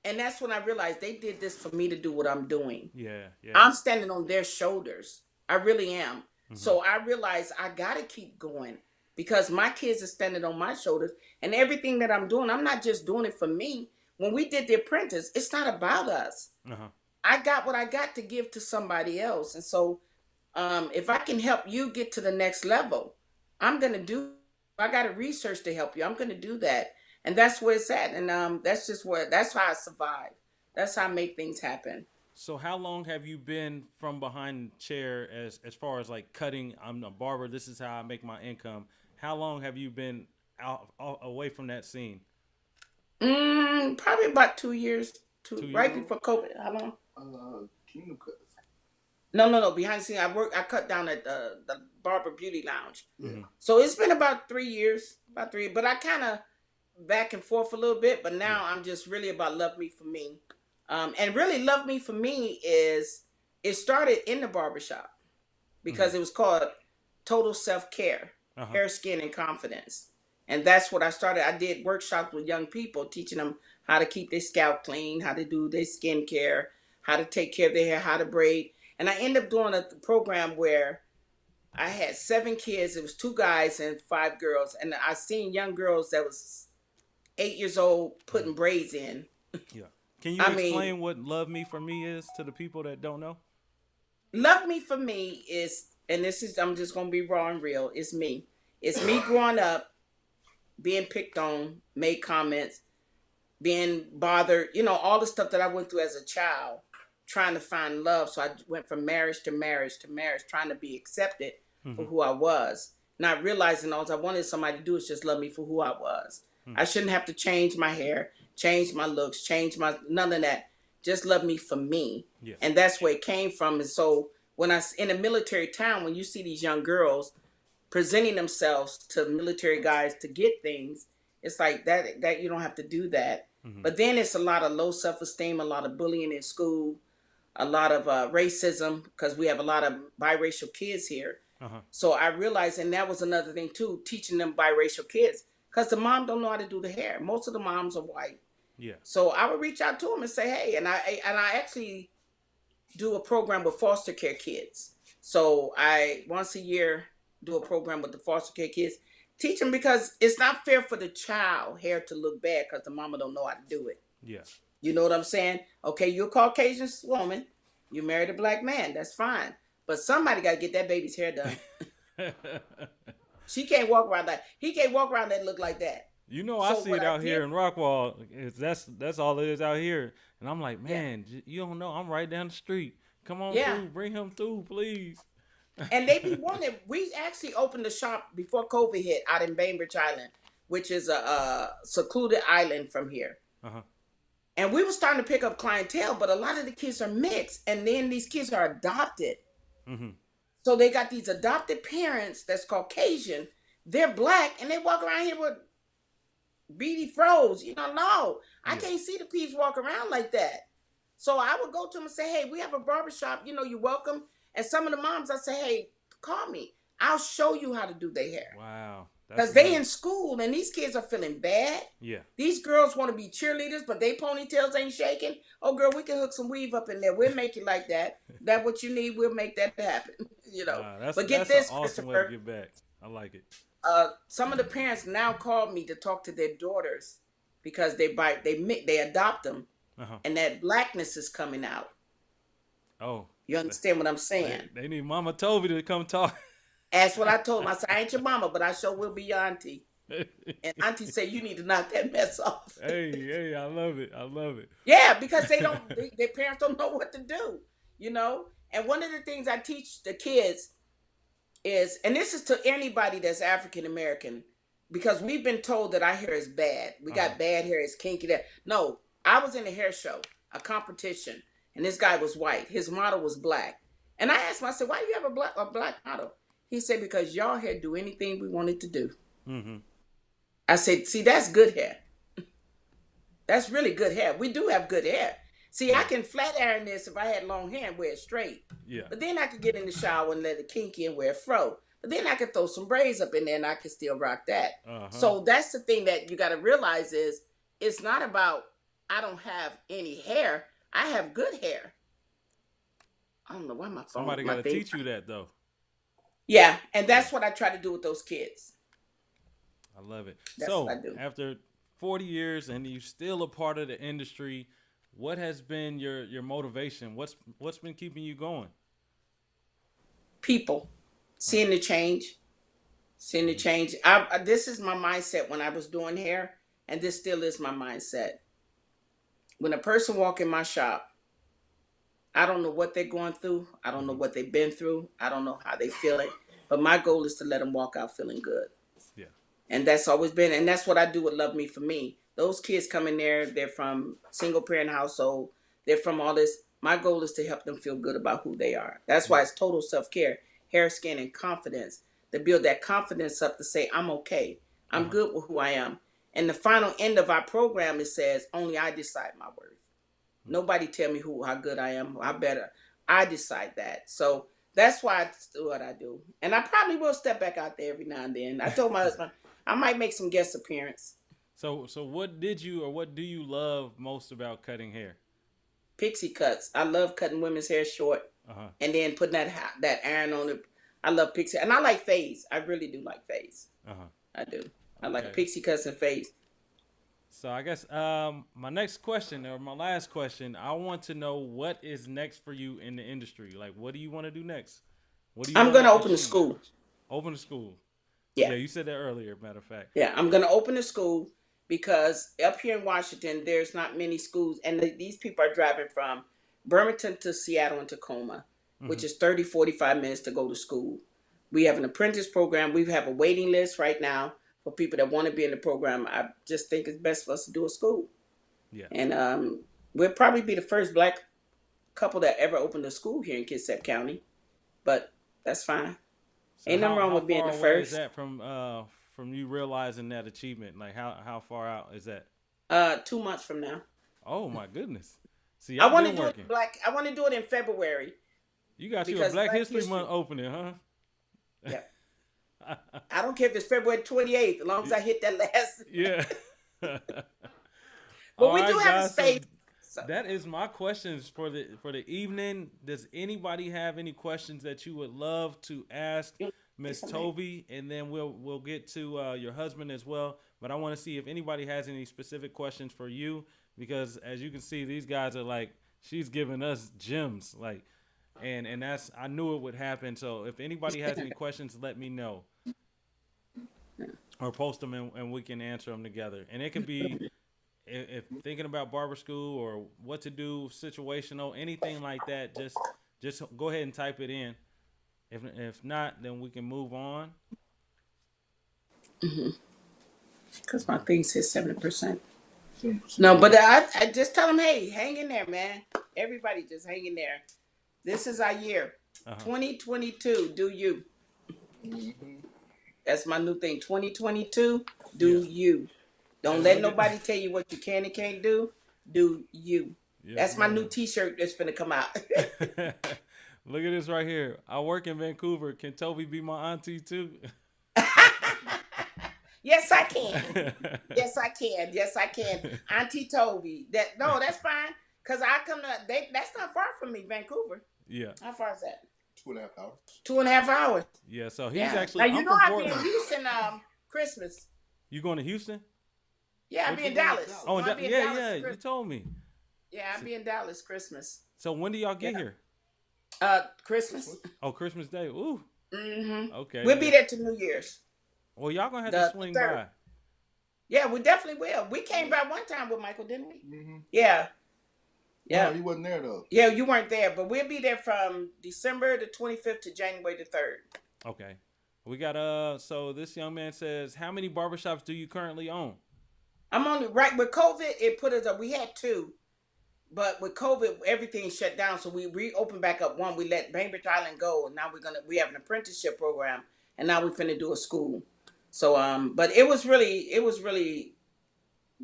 S2: And that's when I realized they did this for me to do what I'm doing.
S1: Yeah. Yeah.
S2: I'm standing on their shoulders. I really am.
S1: Mm-hmm.
S2: So I realized I got to keep going because my kids are standing on my shoulders, and everything that I'm doing, I'm not just doing it for me. When we did The Apprentice, it's not about us.
S1: Uh huh.
S2: I got what I got to give to somebody else. And so if I can help you get to the next level, I'm going to do, I got to research to help you. I'm going to do that. And that's where it's at. And that's how I survive. That's how I make things happen.
S1: So how long have you been from behind the chair as far as like cutting? I'm a barber. This is how I make my income. How long have you been out away from that scene?
S2: Probably about 2 years,
S1: Two years.
S2: right before COVID. How long?
S3: Kingdom Cuts.
S2: No. Behind the scene, I cut down at the Barber Beauty Lounge.
S3: Yeah.
S1: Mm-hmm.
S2: So it's been about 3 years, but I kind of back and forth a little bit. But now I'm just really about Love Me for Me. And really Love Me for Me it started in the barbershop because it was called Total Self-Care,
S1: Uh huh.
S2: Hair, Skin, and Confidence. And that's what I started. I did workshops with young people, teaching them how to keep their scalp clean, how to do their skin care, how to take care of their hair, how to braid. And I ended up doing a program where I had 7 kids. It was 2 guys and 5 girls. And I seen young girls that was 8 years old putting braids in.
S1: Yeah. Can you
S2: I mean,
S1: explain what "Love Me for Me" is to the people that don't know?
S2: Love Me for Me is, and this is, I'm just going to be raw and real. It's me. It's me growing up, being picked on, made comments, being bothered, all the stuff that I went through as a child. trying to find love. So I went from marriage to marriage to marriage, trying to be accepted for who I was, not realizing all I wanted somebody to do is just love me for who I was. I shouldn't have to change my hair, change my looks, change my none of that. Just love me for me.
S1: Yes.
S2: And that's where it came from. And so when I in a military town, when you see these young girls presenting themselves to military guys to get things, it's like that you don't have to do that. But then it's a lot of low self-esteem, a lot of bullying in school, a lot of racism, because we have a lot of biracial kids here. So I realized, and that was another thing too, teaching them biracial kids, because the mom don't know how to do the hair. Most of the moms are white.
S1: Yeah.
S2: So I would reach out to them and say, hey, and I actually do a program with foster care kids. So I once a year do a program with the foster care kids, teach them, because it's not fair for the child hair to look bad because the mama don't know how to do it.
S1: Yeah.
S2: You know what I'm saying? Okay, you're a Caucasian woman, you married a black man, that's fine. But somebody got to get that baby's hair done. She can't walk around like, he can't walk around that look like that.
S1: You know, I see it out here in Rockwall. That's all it is out here. And I'm like, man, you don't know. I'm right down the street. Come on through. Bring him through, please.
S2: And they be wanting. We actually opened the shop before COVID hit out in Bainbridge Island, which is a secluded island from here. And we were starting to pick up clientele, but a lot of the kids are mixed. And then these kids are adopted. So they got these adopted parents that's Caucasian. They're black, and they walk around here with beady froze. You know, no. I can't see the peeps walk around like that. So I would go to them and say, hey, we have a barbershop. You know, you're welcome. And some of the moms, I say, hey, call me. I'll show you how to do their hair.
S1: Wow.
S2: Because they in school, and these kids are feeling bad.
S1: Yeah.
S2: These girls want to be cheerleaders, but they ponytails ain't shaking. Oh, girl, we can hook some weave up in there. We'll make it like that. That what you need. We'll make that happen. You know.
S1: But get this, an awesome way to get back. I like it.
S2: Some of the parents now call me to talk to their daughters because they adopt them, and that blackness is coming out. Oh. You understand what I'm saying?
S1: They need Mama Toby to come talk.
S2: That's what I told them. I said, I ain't your mama, but I sure will be your auntie. And auntie said, you need to knock that mess off.
S1: Hey, I love it. I love it.
S2: Yeah, because their parents don't know what to do, you know? And one of the things I teach the kids is, and this is to anybody that's African American, because we've been told that our hair is bad. We got bad hair, it's kinky there. No, I was in a hair show, a competition, and this guy was white. His model was black. And I asked him, I said, why do you have a black model? He said, because y'all hair do anything we wanted to do. I said, see, that's good hair. That's really good hair. We do have good hair. See, I can flat iron this if I had long hair and wear it straight.
S1: Yeah.
S2: But then I could get in the shower and let it kinky and wear a fro. But then I could throw some braids up in there and I could still rock that. So that's the thing that you got to realize is it's not about I don't have any hair. I have good hair. I don't know why my phone.
S1: Somebody got to teach you that though.
S2: Yeah, and that's what I try to do with those kids.
S1: I love it.
S2: That's
S1: so
S2: what I do.
S1: After 40 years and you're still a part of the industry, what has been your motivation? What's been keeping you going?
S2: People, seeing the change. This is my mindset when I was doing hair, and this still is my mindset. When a person walk in my shop, I don't know what they're going through. I don't know what they've been through. I don't know how they feel it. But my goal is to let them walk out feeling good.
S1: Yeah.
S2: And that's always been, and that's what I do with Love Me For Me. Those kids come in there, they're from single parent household. They're from all this. My goal is to help them feel good about who they are. That's why it's total self-care, hair, skin, and confidence. To build that confidence up to say, I'm okay. I'm good with who I am. And the final end of our program, it says, only I decide my worth. Nobody tell me how good I am, how better. I decide that. So that's why I do what I do. And I probably will step back out there every now and then. I told my husband, I might make some guest appearance.
S1: So what do you love most about cutting hair?
S2: Pixie cuts. I love cutting women's hair short and then putting that iron on it. I love pixie. And I like fades. I really do like fades. I do. I like pixie cuts and fades.
S1: So I guess my next question, or my last question, I want to know what is next for you in the industry. Like, what do you want to do next?
S2: I'm going to open a school.
S1: Open a school.
S2: Yeah,
S1: you said that earlier, matter of fact.
S2: Yeah, I'm going to open a school because up here in Washington, there's not many schools. And these people are driving from Birmingham to Seattle and Tacoma,
S1: Mm-hmm.
S2: which is 30, 45 minutes to go to school. We have an apprentice program. We have a waiting list right now for people that want to be in the program. I just think it's best for us to do a school.
S1: Yeah.
S2: And we'll probably be the first black couple that ever opened a school here in Kitsap County. But that's fine.
S1: So
S2: Ain't nothing wrong
S1: how
S2: with being
S1: far
S2: the
S1: away is
S2: first.
S1: that from you realizing that achievement? Like how far out is that?
S2: 2 months from now.
S1: Oh my goodness. See,
S2: I
S1: I've
S2: want to
S1: been
S2: do it
S1: working.
S2: I want to do it in February
S1: You got you a
S2: because
S1: Black History Month opening, huh?
S2: Yeah. I don't care if it's February 28th, as long as I hit that last.
S1: Yeah.
S2: But
S1: All
S2: we do
S1: right,
S2: have a
S1: guys. So
S2: space. So,
S1: that is my questions for the evening. Does anybody have any questions that you would love to ask Miss Toby? And then we'll get to your husband as well. But I want to see if anybody has any specific questions for you, because as you can see, these guys are like, she's giving us gems, like, and that's, I knew it would happen. So if anybody has any questions, let me know, or post them and we can answer them together. And it could be if thinking about barber school or what to do, situational, anything like that. Just go ahead and type it in. If not, then we can move on.
S2: because my thing says 70%.
S3: 7%.
S2: No, but I just tell them, hey, hang in there, man. Everybody just hang in there. This is our year. 2022, do you.
S3: Mm-hmm.
S2: That's my new thing. 2022, do you. Don't let nobody tell you what you can and can't do. Do you.
S1: Yes,
S2: That's my new
S1: ma'am.
S2: t-shirt that's finna come out.
S1: Look at this right here. I work in Vancouver. Can Toby be my auntie too?
S2: Yes, I can. Yes, I can. Yes, I can. Auntie Toby. That's fine. Cause I come to that's not far from me, Vancouver.
S1: Yeah.
S2: How far is that?
S3: 2.5 hours.
S2: 2.5 hours.
S1: Yeah. So he's
S2: Yeah.
S1: actually.
S2: Now you
S1: I'm
S2: know
S1: from
S2: I'll be in
S1: Portland.
S2: Houston Christmas.
S1: You going to Houston?
S2: Yeah, I'll
S3: What
S2: be
S3: you
S2: in
S3: doing in
S2: Dallas.
S3: Dallas?
S1: Oh,
S2: I'll be in
S1: yeah,
S2: Dallas
S1: yeah.
S2: for
S1: You
S2: Christmas.
S1: told me.
S2: Yeah, I'll be in Dallas Christmas.
S1: So when do y'all get here?
S2: Christmas.
S1: Oh, Christmas Day. Ooh.
S2: Mm-hmm.
S1: Okay.
S2: We'll be there to New Year's.
S1: Well, y'all gonna have to
S2: The
S1: swing
S2: 3rd.
S1: by.
S2: Yeah, we definitely will. We came by one time with Michael, didn't we?
S3: Mm-hmm.
S2: Yeah. Yeah.
S3: No, he wasn't there though.
S2: Yeah, you weren't there, but we'll be there from December the 25th to January the 3rd.
S1: Okay. We got so this young man says, how many barbershops do you currently own?
S2: I'm only right with COVID, it put us up. We had 2, but with COVID, everything shut down. So we reopened back up one. We let Bainbridge Island go, and now we have an apprenticeship program, and now we're finna do a school. So but it was really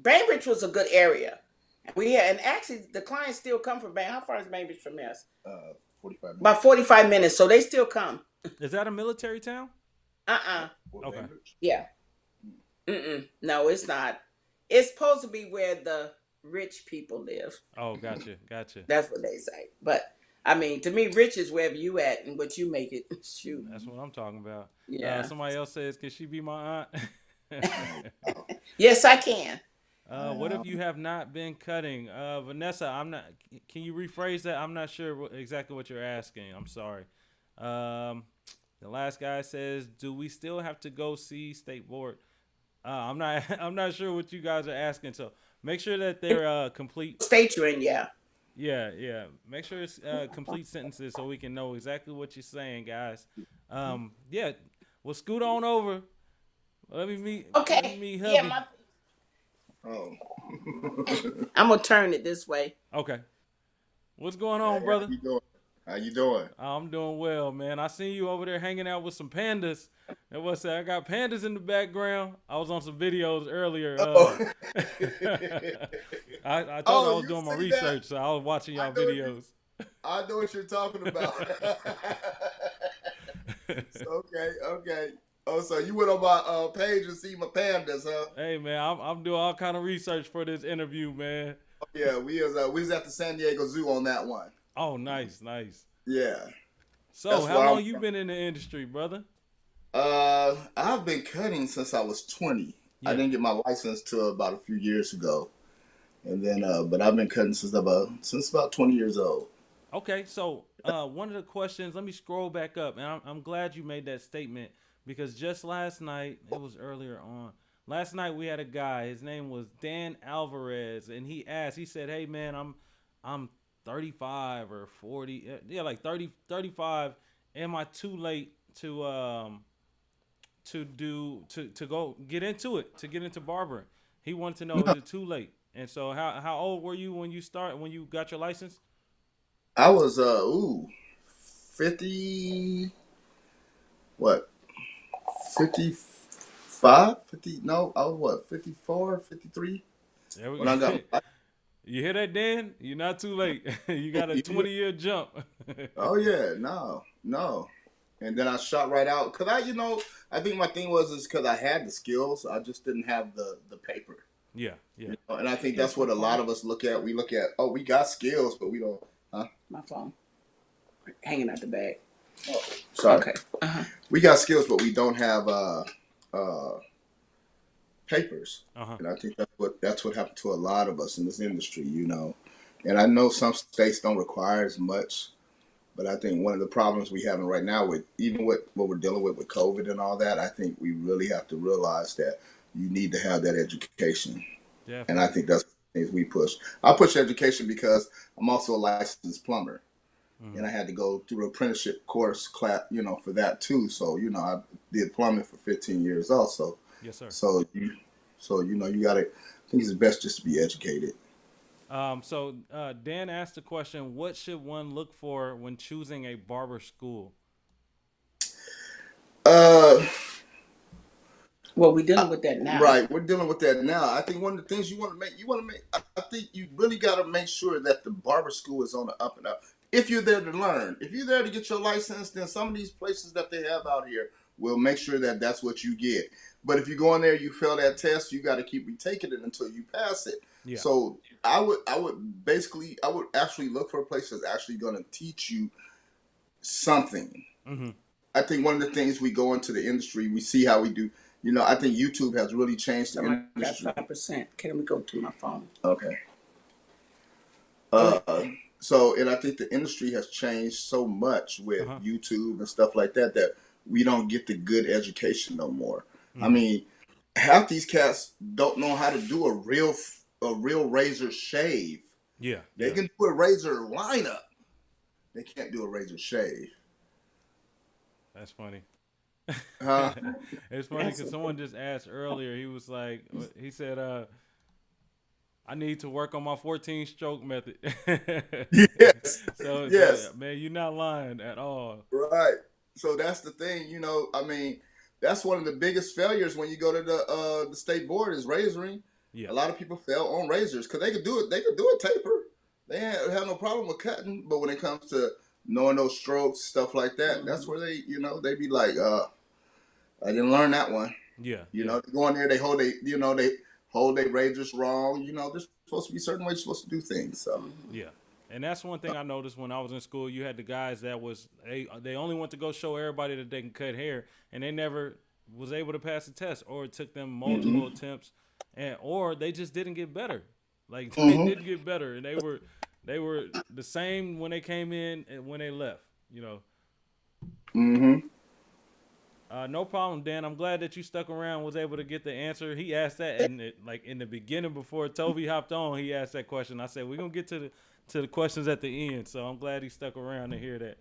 S2: Bainbridge was a good area. And actually the clients still come from Bainbridge. How far is Bainbridge from us?
S3: 45 minutes.
S2: About 45 minutes. So they still come.
S1: Is that a military town?
S2: Okay. Yeah. No, it's not. It's supposed to be where the rich people live.
S1: Oh, gotcha.
S2: That's what they say. But I mean, to me, rich is wherever you at and what you make it. Shoot.
S1: That's what I'm talking about.
S2: Yeah.
S1: Somebody else says, can she be my aunt?
S2: Yes, I can.
S1: What if you have not been cutting? Vanessa, I'm not. Can you rephrase that? I'm not sure exactly what you're asking. I'm sorry. The last guy says, do we still have to go see state board? I'm not. I'm not sure what you guys are asking. So make sure that they're complete.
S2: State you're in, yeah.
S1: Yeah. Make sure it's complete sentences so we can know exactly what you're saying, guys. Yeah. Well, scoot on over. Let me meet.
S2: Okay.
S1: Let me meet hubby.
S2: Yeah,
S3: Oh.
S2: I'm gonna turn it this way.
S1: Okay. What's going on, brother?
S3: How you doing?
S1: I'm doing well, man. I seen you over there hanging out with some pandas. And what's that? I got pandas in the background. I was on some videos earlier. I told you I was doing my research, so I was watching y'all videos.
S3: I know what you're talking about. Okay. Oh, so you went on my page and see my pandas, huh?
S1: Hey, man, I'm doing all kind of research for this interview, man.
S3: Yeah, we was at the San Diego Zoo on that one.
S1: Oh, nice.
S3: Yeah.
S1: So, how long you been in the industry, brother?
S3: I've been cutting since I was 20. Yeah. I didn't get my license till about a few years ago, and then but I've been cutting since about 20 years old.
S1: Okay, so one of the questions. Let me scroll back up, and I'm glad you made that statement because just last night, it was earlier on. Last night we had a guy. His name was Dan Alvarez, and he said, "Hey man, I'm 35 or 40. Yeah, like 30, 35. Am I too late to go get into it, to get into barbering? He wanted to know, is
S3: No,
S1: it too late? And so how old were you when you got your license?
S3: I was 50, what, 55, 50, no, I was what, 54, 53
S1: There we
S3: when I got
S1: go.
S3: my
S1: You hear that, Dan? You're not too late. You got a
S3: license.
S1: 20-year jump.
S3: Oh yeah, no, no. And then I shot right out because I think my thing was is because I had the skills, I just didn't have the paper.
S1: Yeah, yeah.
S3: And I think that's
S2: Here's my
S3: what a lot
S2: phone.
S3: of us look at. We look at, oh, we got skills, but we don't. Huh?
S2: My phone hanging out the bag.
S3: Oh, sorry.
S2: Okay.
S3: We got skills, but we don't have papers.
S1: Uh-huh.
S3: And I think that's what happened to a lot of us in this industry. And I know some states don't require as much. But I think one of the problems we having right now with even what we're dealing with COVID and all that, I think we really have to realize that you need to have that education. And I
S1: Definitely.
S3: think that's the things we push. I push education because I'm also a licensed plumber.
S1: Hmm.
S3: And I had to go through an apprenticeship course class, for that too. So, I did plumbing for 15 years also.
S1: Yes, sir.
S3: You gotta, I think it's best just to be educated.
S1: So Dan asked the question, what should one look for when choosing a barber school?
S3: Uh,
S2: Well, we're dealing with that now.
S3: Right, we're dealing with that now. I think one of the things you want to make. I think you really got to make sure that the barber school is on the up and up. If you're there to learn, if you're there to get your license, then some of these places that they have out here will make sure that that's what you get. But if you go in there, you fail that test, you got to keep retaking it until you pass it.
S1: Yeah.
S3: So I would actually look for a place that's actually going to teach you something.
S1: Hmm.
S3: I think one of the things we go into the industry, we see how we do. I think YouTube has really changed the
S2: So I got
S3: industry.
S2: 5%. Can we go to my phone?
S3: Okay.
S2: Go ahead.
S3: And I think the industry has changed so much with
S1: Uh-huh.
S3: YouTube and stuff like that that we don't get the good education no more. I
S1: Hmm.
S3: mean, half these cats don't know how to do a real razor shave.
S1: Yeah,
S3: They
S1: yeah.
S3: can do a razor lineup. They can't do a razor shave.
S1: That's funny.
S3: Huh?
S1: It's funny
S2: That's
S1: because someone just asked earlier. He was like, he said, I need to work on my 14 stroke method.
S3: Yes.
S1: So
S3: Yes.
S1: man, you're not lying at all.
S3: Right. So that's the thing, I mean, that's one of the biggest failures when you go to the state board is razoring.
S1: Yeah.
S3: A lot of people fail on razors because they could do it. They could do a taper. They have no problem with cutting, but when it comes to knowing those strokes, stuff like that, that's where they be like, I didn't learn that one.
S1: Yeah, yeah,
S3: They go in there, they hold their razors wrong. There's supposed to be certain ways you're supposed to do things. So.
S1: yeah. And that's one thing I noticed when I was in school. You had the guys that they only want to go show everybody that they can cut hair, and they never was able to pass the test, or it took them multiple
S3: Mm-hmm.
S1: attempts, or they just didn't get better. Like they
S3: Mm-hmm.
S1: didn't get better, and they were the same when they came in and when they left.
S3: Mm-hmm.
S1: No problem, Dan. I'm glad that you stuck around, was able to get the answer. He asked that in the beginning before Toby hopped on. He asked that question. I said we're gonna get to the questions at the end. So I'm glad he stuck around to hear that.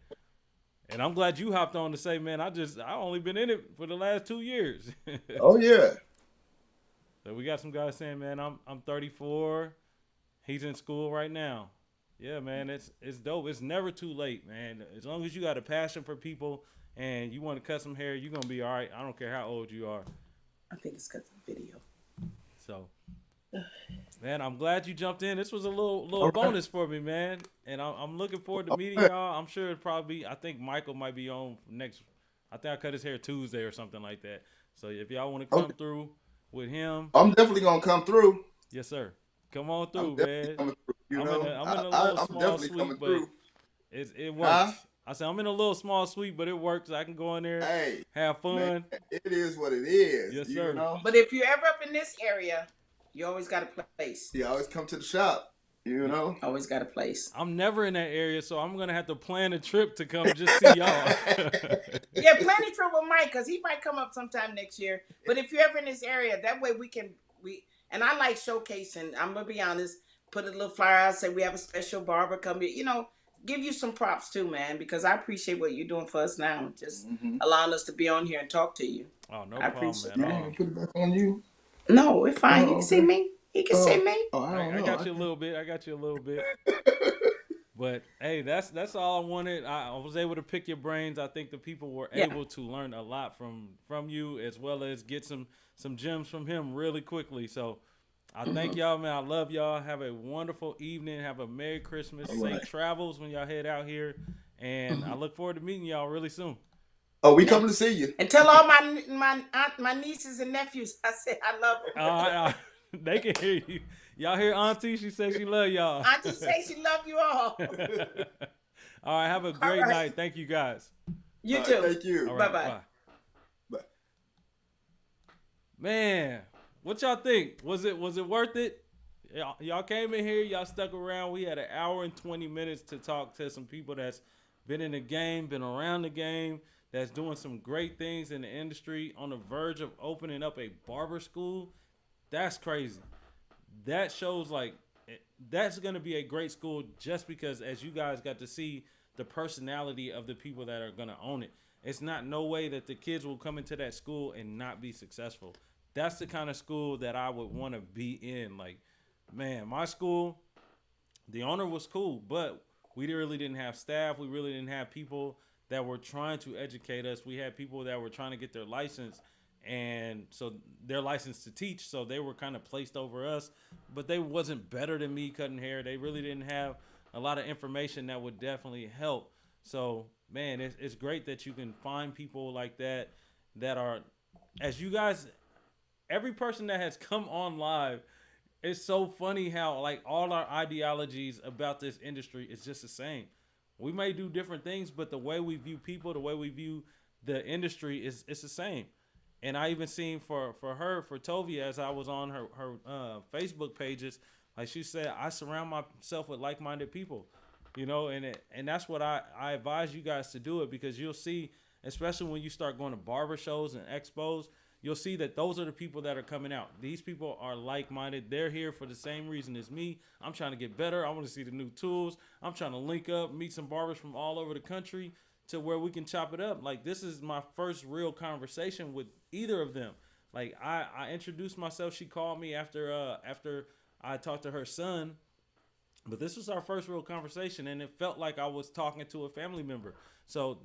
S1: And I'm glad you hopped on to say, man, I only been in it for the last 2 years.
S3: Oh yeah.
S1: So we got some guys saying, man, I'm 34. He's in school right now. Yeah, man, it's dope. It's never too late, man. As long as you got a passion for people and you want to cut some hair, you're gonna be all right. I don't care how old you are.
S2: I think it's because of the video.
S1: So, man, I'm glad you jumped in. This was a little
S3: All right.
S1: bonus for me, man. And I'm looking forward to meeting
S3: Okay.
S1: y'all. I'm sure it probably. I think Michael might be on next. I think I cut his hair Tuesday or something like that. So if y'all want to come
S3: Okay.
S1: through with him,
S3: I'm definitely gonna come through.
S1: yes, sir. Come on
S3: I'm
S1: through,
S3: definitely
S1: man.
S3: coming through.
S1: I'm in a little
S3: I'm
S1: small
S3: definitely coming
S1: suite, but
S3: through.
S1: it
S3: Huh?
S1: works. I said I'm in a little small suite, but it works. I can go in there,
S3: Hey,
S1: have fun.
S3: man, it is what it is.
S1: Yes,
S3: You
S1: sir.
S3: know.
S2: But if you're ever up in this area, you always got a place.
S3: Yeah, always come to the shop. You know.
S2: Always got a place.
S1: I'm never in that area, so I'm gonna have to plan a trip to come just see y'all.
S2: Yeah, plan a trip with Mike because he might come up sometime next year. But if you're ever in this area, that way we and I like showcasing. I'm gonna be honest. put a little flyer out, say we have a special barber come here. Give you some props too, man, because I appreciate what you're doing for us now. Just allowing us to be on here and talk to you.
S1: Oh, no
S2: I
S1: problem
S2: appreciate
S1: at
S2: that.
S1: all.
S3: Put it back on you.
S2: No, it's fine. You
S3: Oh,
S2: can see
S3: okay.
S2: me. He can see me.
S3: Oh, I don't
S1: I
S3: know.
S1: got you a little bit. I got you a little bit. But hey, that's all I wanted. I was able to pick your brains. I think the people were
S2: Yeah.
S1: able to learn a lot from you, as well as get some gems from him really quickly. So I thank y'all, man. I love y'all. Have a wonderful evening. Have a Merry Christmas.
S3: All
S1: Safe
S3: right.
S1: travels when y'all head out here. And I look forward to meeting y'all really soon.
S3: Oh, we
S2: Yeah.
S3: coming to see you.
S2: And tell all my nieces and nephews I said I love them.
S1: They can hear you. Y'all hear Auntie? She said she love y'all.
S2: Auntie say she love you all.
S1: All right. Have a great
S2: right.
S1: night. Thank you, guys.
S2: You
S3: All
S2: too.
S3: right, thank you.
S1: All right,
S2: Bye-bye.
S3: Bye.
S1: Man, what y'all think? Was it worth it? Y'all came in here, y'all stuck around. We had an hour and 20 minutes to talk to some people that's been in the game, been around the game, that's doing some great things in the industry, on the verge of opening up a barber school. That's crazy. That shows like that's going to be a great school just because as you guys got to see the personality of the people that are going to own it. It's not no way that the kids will come into that school and not be successful. That's the kind of school that I would want to be in. Like, man, my school, the owner was cool, but we really didn't have staff. We really didn't have people that were trying to educate us. We had people that were trying to get their license, and so their license to teach. So they were kind of placed over us, but they wasn't better than me cutting hair. They really didn't have a lot of information that would definitely help. So, man, it's great that you can find people like that are, as you guys, every person that has come on live, it's so funny how like all our ideologies about this industry is just the same. We may do different things, but the way we view people, the way we view the industry is it's the same. And I even seen for Toby, as I was on her Facebook pages, like she said, I surround myself with like-minded people, and that's what I advise you guys to do it, because you'll see, especially when you start going to barber shows and expos, you'll see that those are the people that are coming out. These people are like-minded. They're here for the same reason as me. I'm trying to get better. I want to see the new tools. I'm trying to link up, meet some barbers from all over the country to where we can chop it up. Like, this is my first real conversation with either of them. Like, I introduced myself. She called me after I talked to her son. But this was our first real conversation, and it felt like I was talking to a family member. So,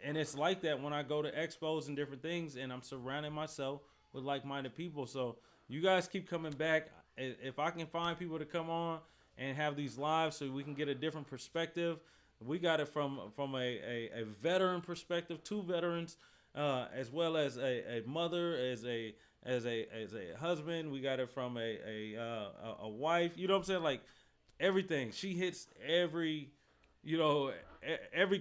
S1: and it's like that when I go to expos and different things, and I'm surrounding myself with like-minded people. So you guys keep coming back. If I can find people to come on and have these lives so we can get a different perspective. We got it from a veteran perspective, two veterans, as well as a mother, as a husband. We got it from a wife. You know what I'm saying? Like, everything. She hits every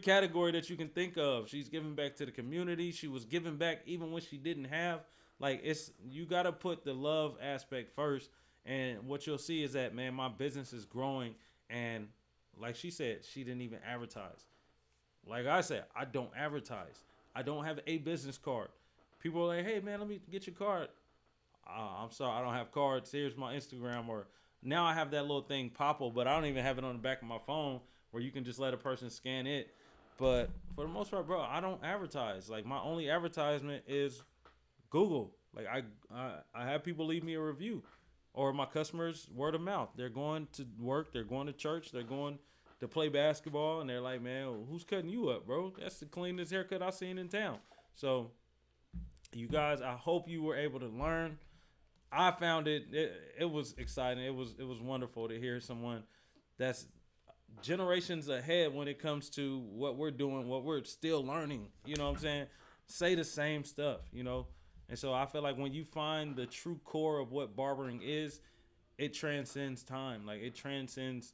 S1: category that you can think of. She's giving back to the community. She was giving back even when she didn't have. Like, you got to put the love aspect first. And what you'll see is that, man, my business is growing. And like she said, she didn't even advertise. Like I said, I don't advertise. I don't have a business card. People are like, hey, man, let me get your card. I'm sorry, I don't have cards. Here's my Instagram. Or now I have that little thing, Popple, but I don't even have it on the back of my phone where you can just let a person scan it. But for the most part, bro, I don't advertise. Like, my only advertisement is Google. Like, I have people leave me a review, or my customers word of mouth. They're going to work, they're going to church, they're going to play basketball, and they're like, man, who's cutting you up, bro? That's the cleanest haircut I've seen in town. So, you guys, I hope you were able to learn. I found it was exciting. It was wonderful to hear someone that's generations ahead when it comes to what we're doing, what we're still learning. You know what I'm saying? Say the same stuff, And so I feel like when you find the true core of what barbering is, it transcends time. Like, it transcends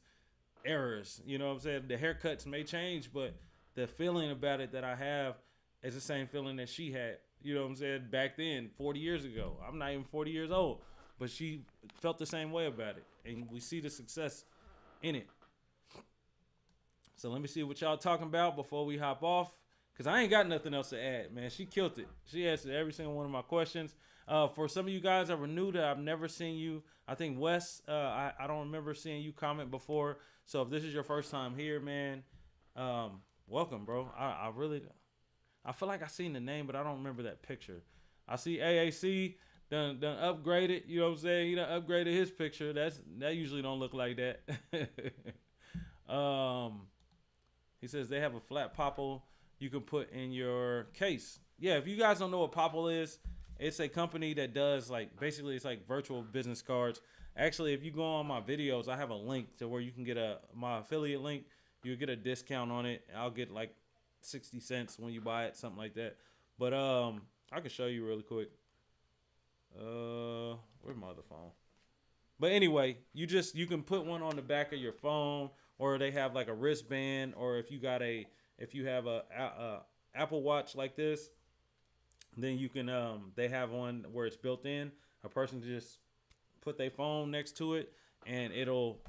S1: errors. You know what I'm saying? The haircuts may change, but the feeling about it that I have is the same feeling that she had. You know what I'm saying? Back then, 40 years ago. I'm not even 40 years old. But she felt the same way about it. And we see the success in it. So let me see what y'all talking about before we hop off. Because I ain't got nothing else to add, man. She killed it. She answered every single one of my questions. For some of you guys that were new that I've never seen you, I think Wes, I don't remember seeing you comment before. So if this is your first time here, man, welcome, bro. I feel like I seen the name, but I don't remember that picture. I see AAC done upgraded. You know what I'm saying? He done upgraded his picture. That usually don't look like that. He says they have a flat popple you can put in your case. Yeah, if you guys don't know what popple is, it's a company that does basically it's like virtual business cards. Actually, if you go on my videos, I have a link to where you can get my affiliate link. You get a discount on it. I'll get like 60 cents when you buy it, something like that. But I can show you really quick. Where's my other phone? But anyway, you can put one on the back of your phone, or they have like a wristband, or if you have a Apple Watch like this, then you can they have one where it's built in. A person just put their phone next to it, and it'll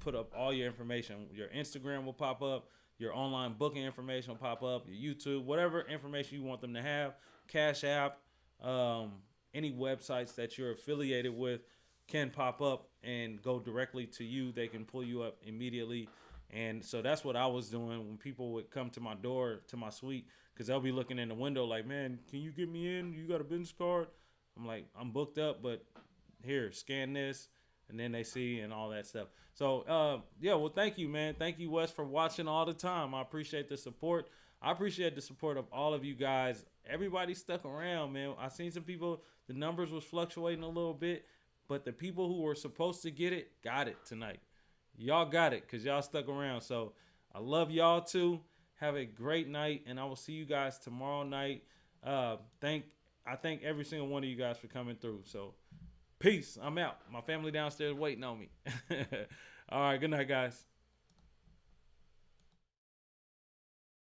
S1: put up all your information. Your Instagram will pop up, your online booking information will pop up, your YouTube, whatever information you want them to have, Cash App, any websites that you're affiliated with can pop up and go directly to you. They can pull you up immediately. And so that's what I was doing when people would come to my door, to my suite, because they'll be looking in the window like, man, can you get me in? You got a business card? I'm like, I'm booked up, but here, scan this. And then they see and all that stuff. So, yeah, well, thank you, man. Thank you, Wes, for watching all the time. I appreciate the support. I appreciate the support of all of you guys. Everybody stuck around, man. I seen some people, the numbers was fluctuating a little bit, but the people who were supposed to get it got it tonight. Y'all got it because y'all stuck around. So I love y'all too. Have a great night, and I will see you guys tomorrow night. I thank every single one of you guys for coming through. So peace. I'm out. My family downstairs waiting on me. All right. Good night, guys.